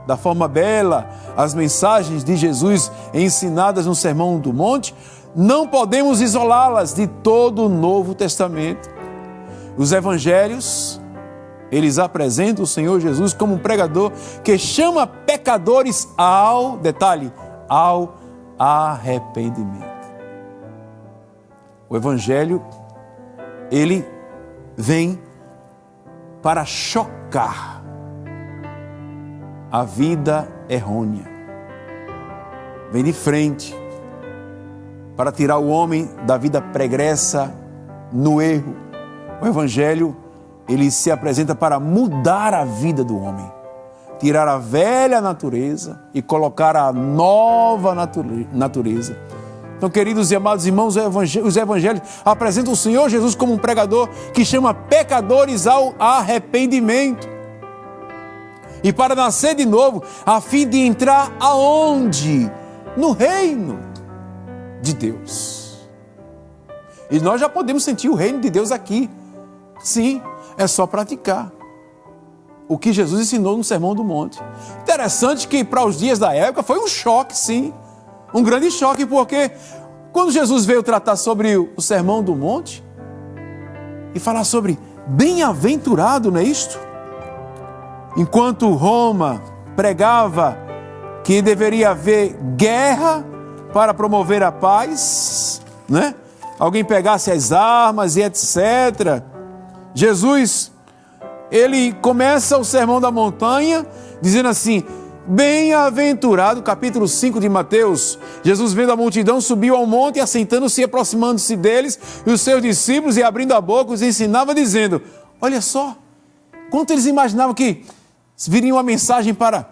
da forma bela, as mensagens de Jesus ensinadas no Sermão do Monte, não podemos isolá-las de todo o Novo Testamento. Os evangelhos, eles apresentam o Senhor Jesus como um pregador que chama pecadores ao arrependimento. O evangelho ele vem para chocar a vida errônea. Vem de frente para tirar o homem da vida pregressa no erro. O Evangelho, ele se apresenta para mudar a vida do homem, tirar a velha natureza e colocar a nova natureza. Então, queridos e amados irmãos, os evangelhos apresentam o Senhor Jesus como um pregador que chama pecadores ao arrependimento. E para nascer de novo, a fim de entrar aonde? No reino de Deus. E nós já podemos sentir o reino de Deus aqui. Sim, é só praticar o que Jesus ensinou no Sermão do Monte. Interessante que para os dias da época foi um choque, sim. Um grande choque, porque quando Jesus veio tratar sobre o Sermão do Monte e falar sobre bem-aventurado, não é isto? Enquanto Roma pregava que deveria haver guerra para promover a paz, né? Alguém pegasse as armas e etc. Jesus, ele começa o Sermão da Montanha dizendo assim: bem-aventurado, capítulo 5 de Mateus. Jesus, vendo a multidão, subiu ao monte, assentando-se e aproximando-se deles, e os seus discípulos, e abrindo a boca, os ensinava, dizendo: olha só, quanto eles imaginavam que viria uma mensagem para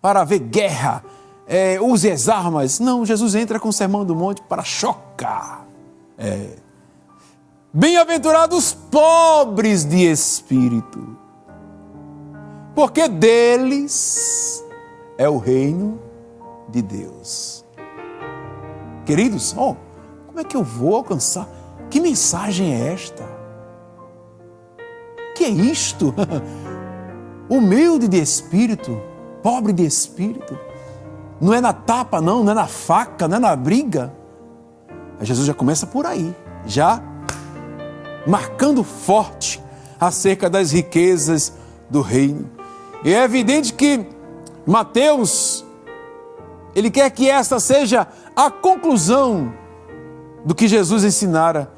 haver guerra, use as armas. Não, Jesus entra com o Sermão do Monte para chocar. Bem-aventurados pobres de espírito, porque deles é o reino de Deus. Queridos, como é que eu vou alcançar? Que mensagem é esta? Que é isto? Humilde de espírito, pobre de espírito. Não é na tapa, não é na faca, não é na briga. Jesus já começa por aí, já marcando forte acerca das riquezas do reino. E é evidente que Mateus, ele quer que esta seja a conclusão do que Jesus ensinara,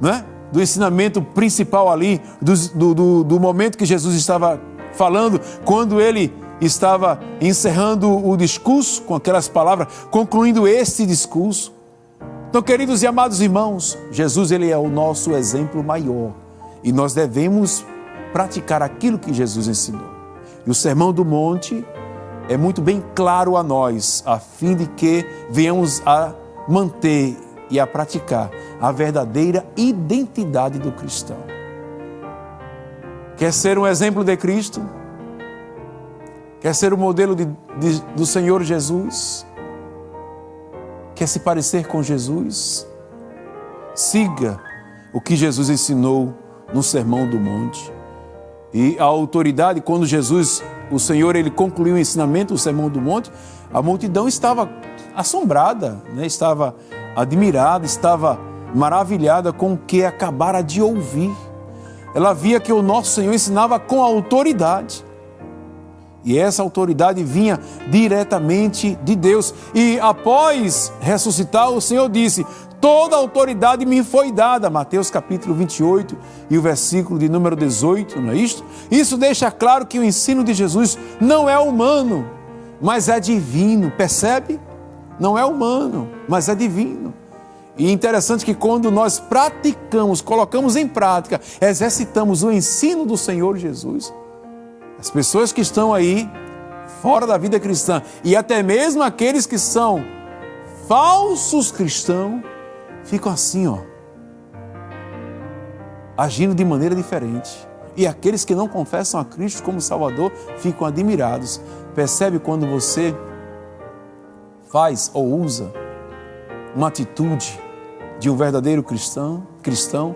né? Do ensinamento principal ali, do momento que Jesus estava falando, quando ele estava encerrando o discurso com aquelas palavras, concluindo este discurso. Então, queridos e amados irmãos, Jesus, ele é o nosso exemplo maior e nós devemos praticar aquilo que Jesus ensinou. E o Sermão do Monte é muito bem claro a nós, a fim de que venhamos a manter e a praticar a verdadeira identidade do cristão. Quer ser um exemplo de Cristo? Quer ser o modelo do Senhor Jesus? Quer se parecer com Jesus? Siga o que Jesus ensinou no Sermão do Monte. E a autoridade, quando Jesus, o Senhor, ele concluiu o ensinamento do Sermão do Monte, a multidão estava assombrada, né? Estava admirada, estava maravilhada com o que acabara de ouvir. Ela via que o nosso Senhor ensinava com autoridade. E essa autoridade vinha diretamente de Deus. E após ressuscitar, o Senhor disse: toda a autoridade me foi dada. Mateus capítulo 28 e o versículo de número 18, não é isto? Isso deixa claro que o ensino de Jesus não é humano, mas é divino. Percebe? Não é humano, mas é divino. E é interessante que quando nós praticamos, colocamos em prática, exercitamos o ensino do Senhor Jesus, as pessoas que estão aí fora da vida cristã e até mesmo aqueles que são falsos cristãos ficam assim, agindo de maneira diferente. E aqueles que não confessam a Cristo como Salvador ficam admirados. Percebe quando você faz ou usa uma atitude de um verdadeiro cristão,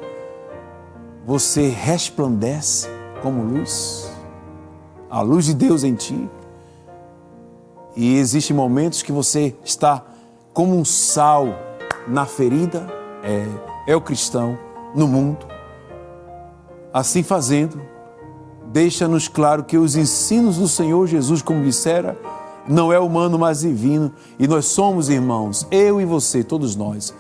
você resplandece como luz. A luz de Deus em ti. E existem momentos que você está como um sal na ferida, é o cristão no mundo. Assim fazendo, deixa-nos claro que os ensinos do Senhor Jesus, como dissera, não é humano, mas divino. E nós somos irmãos, eu e você, todos nós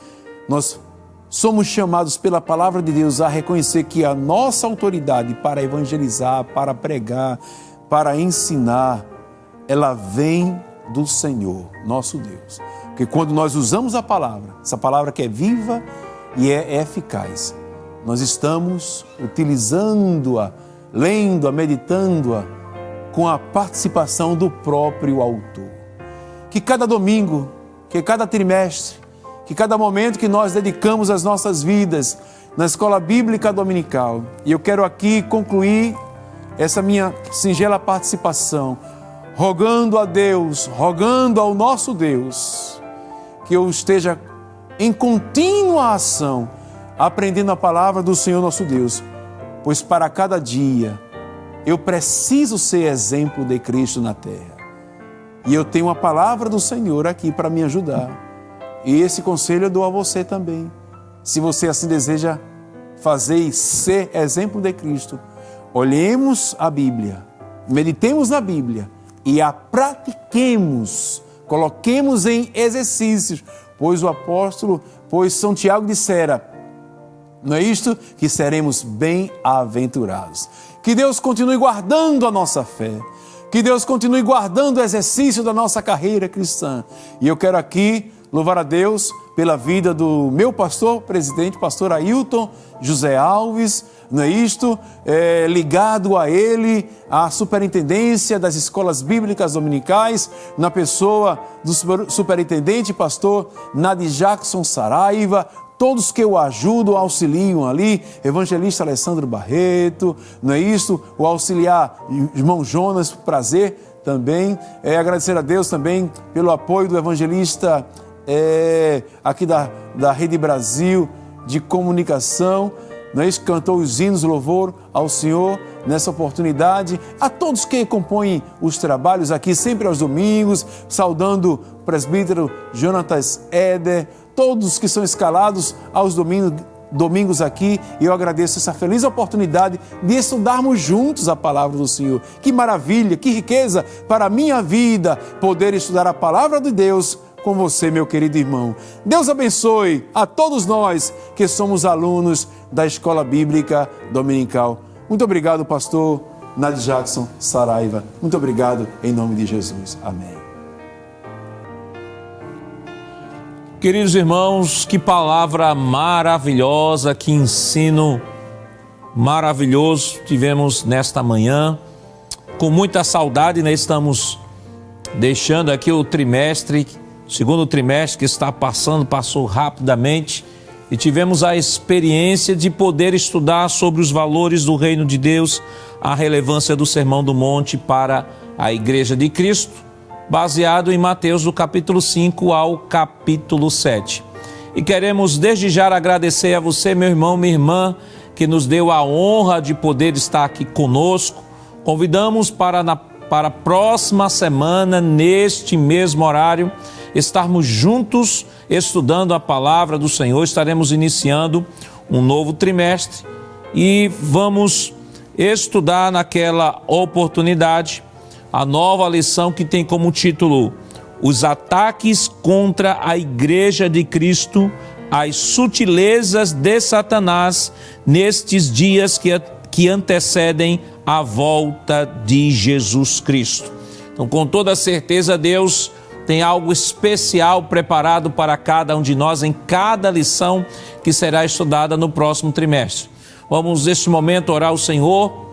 somos chamados pela palavra de Deus a reconhecer que a nossa autoridade para evangelizar, para pregar, para ensinar, ela vem do Senhor, nosso Deus. Porque quando nós usamos a palavra, essa palavra que é viva e é eficaz, nós estamos utilizando-a, lendo-a, meditando-a com a participação do próprio autor. Que cada domingo, que cada trimestre, que cada momento que nós dedicamos às nossas vidas na Escola Bíblica Dominical, e eu quero aqui concluir essa minha singela participação, rogando a Deus, rogando ao nosso Deus, que eu esteja em contínua ação, aprendendo a palavra do Senhor nosso Deus, pois para cada dia eu preciso ser exemplo de Cristo na terra. E eu tenho a palavra do Senhor aqui para me ajudar. E esse conselho eu dou a você também. Se você assim deseja fazer e ser exemplo de Cristo, olhemos a Bíblia, meditemos na Bíblia e a pratiquemos, coloquemos em exercícios, pois São Tiago dissera, não é isto? Que seremos bem-aventurados. Que Deus continue guardando a nossa fé, que Deus continue guardando o exercício da nossa carreira cristã. E eu quero aqui louvar a Deus pela vida do meu pastor, presidente, pastor Ailton José Alves, não é isto? Ligado a ele, a superintendência das escolas bíblicas dominicais, na pessoa do superintendente, pastor Nadi Jackson Saraiva, todos que o ajudam, auxiliam ali, evangelista Alessandro Barreto, não é isso? O auxiliar irmão Jonas, prazer também. Agradecer a Deus também pelo apoio do evangelista aqui da Rede Brasil de Comunicação, não é isso? Cantou os hinos, louvor ao Senhor nessa oportunidade. A todos que compõem os trabalhos aqui, sempre aos domingos, saudando o presbítero Jonatas Éder, todos que são escalados aos domingos aqui, e eu agradeço essa feliz oportunidade de estudarmos juntos a palavra do Senhor. Que maravilha, que riqueza para a minha vida poder estudar a palavra de Deus com você, meu querido irmão. Deus abençoe a todos nós que somos alunos da Escola Bíblica Dominical. Muito obrigado, pastor Nadi Jackson Saraiva. Muito obrigado, em nome de Jesus. Amém. Queridos irmãos, que palavra maravilhosa, que ensino maravilhoso tivemos nesta manhã. Com muita saudade, né? Estamos deixando aqui o segundo trimestre que está passou rapidamente, e tivemos a experiência de poder estudar sobre os valores do reino de Deus, a relevância do Sermão do Monte para a Igreja de Cristo, baseado em Mateus do capítulo 5 ao capítulo 7. E queremos desde já agradecer a você, meu irmão, minha irmã, que nos deu a honra de poder estar aqui conosco. Convidamos para a próxima semana, neste mesmo horário, estarmos juntos estudando a palavra do Senhor. Estaremos iniciando um novo trimestre e vamos estudar naquela oportunidade a nova lição que tem como título Os ataques contra a Igreja de Cristo, as sutilezas de Satanás nestes dias que antecedem a volta de Jesus Cristo. Então, com toda certeza, Deus tem algo especial preparado para cada um de nós em cada lição que será estudada no próximo trimestre. Vamos, neste momento, orar ao Senhor,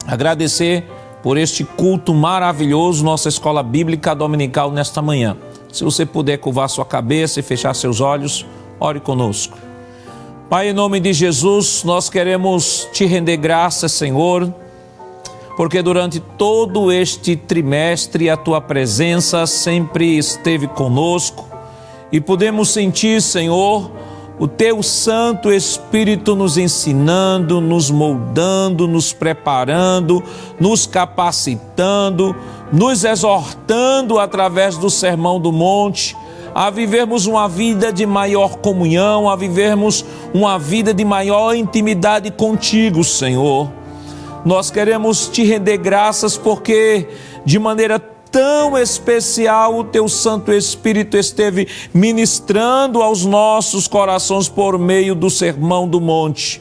agradecer por este culto maravilhoso, nossa Escola Bíblica Dominical nesta manhã. Se você puder curvar sua cabeça e fechar seus olhos, ore conosco. Pai, em nome de Jesus, nós queremos te render graças, Senhor, porque durante todo este trimestre a tua presença sempre esteve conosco e podemos sentir, Senhor, o teu Santo Espírito nos ensinando, nos moldando, nos preparando, nos capacitando, nos exortando através do Sermão do Monte a vivermos uma vida de maior comunhão, a vivermos uma vida de maior intimidade contigo, Senhor. Nós queremos te render graças porque de maneira tão especial o teu Santo Espírito esteve ministrando aos nossos corações por meio do Sermão do Monte.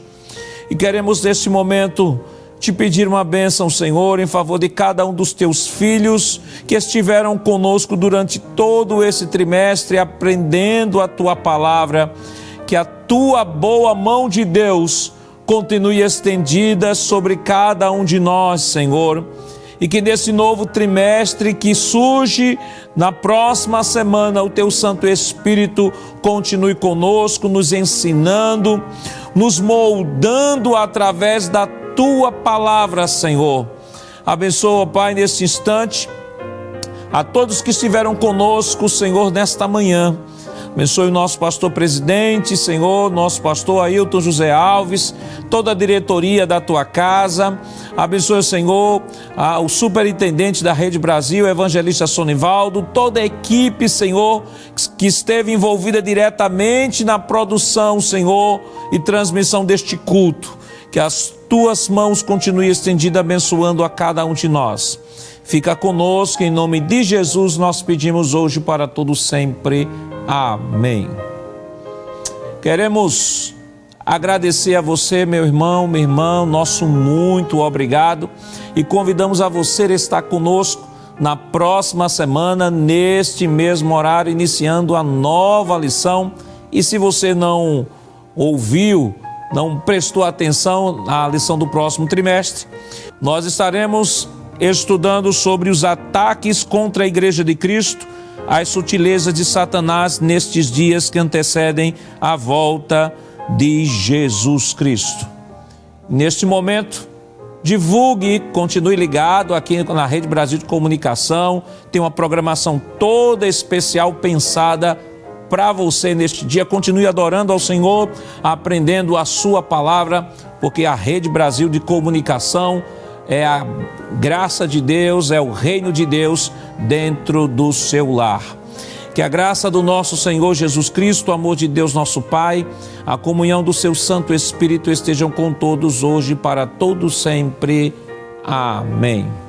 E queremos neste momento te pedir uma bênção, Senhor, em favor de cada um dos teus filhos que estiveram conosco durante todo esse trimestre aprendendo a tua palavra. Que a tua boa mão de Deus continue estendida sobre cada um de nós, Senhor. E que nesse novo trimestre que surge na próxima semana, o teu Santo Espírito continue conosco, nos ensinando, nos moldando através da tua palavra, Senhor. Abençoa, Pai, nesse instante, a todos que estiveram conosco, Senhor, nesta manhã. Abençoe o nosso pastor presidente, Senhor, nosso pastor Ailton José Alves, toda a diretoria da tua casa. Abençoe, Senhor, o superintendente da Rede Brasil, evangelista Sonivaldo, toda a equipe, Senhor, que esteve envolvida diretamente na produção, Senhor, e transmissão deste culto. Que as tuas mãos continuem estendidas, abençoando a cada um de nós. Fica conosco, em nome de Jesus, nós pedimos hoje para todos sempre. Amém. Queremos agradecer a você, meu irmão, minha irmã, nosso muito obrigado, e convidamos a você a estar conosco na próxima semana, neste mesmo horário, iniciando a nova lição. E se você não ouviu, não prestou atenção à lição do próximo trimestre, nós estaremos estudando sobre os ataques contra a Igreja de Cristo, as sutilezas de Satanás nestes dias que antecedem a volta de Jesus Cristo. Neste momento, divulgue, continue ligado aqui na Rede Brasil de Comunicação, tem uma programação toda especial pensada para você neste dia. Continue adorando ao Senhor, aprendendo a sua palavra, porque a Rede Brasil de Comunicação é a graça de Deus, é o reino de Deus dentro do seu lar. Que a graça do nosso Senhor Jesus Cristo, o amor de Deus nosso Pai, a comunhão do seu Santo Espírito estejam com todos hoje para todos sempre. Amém.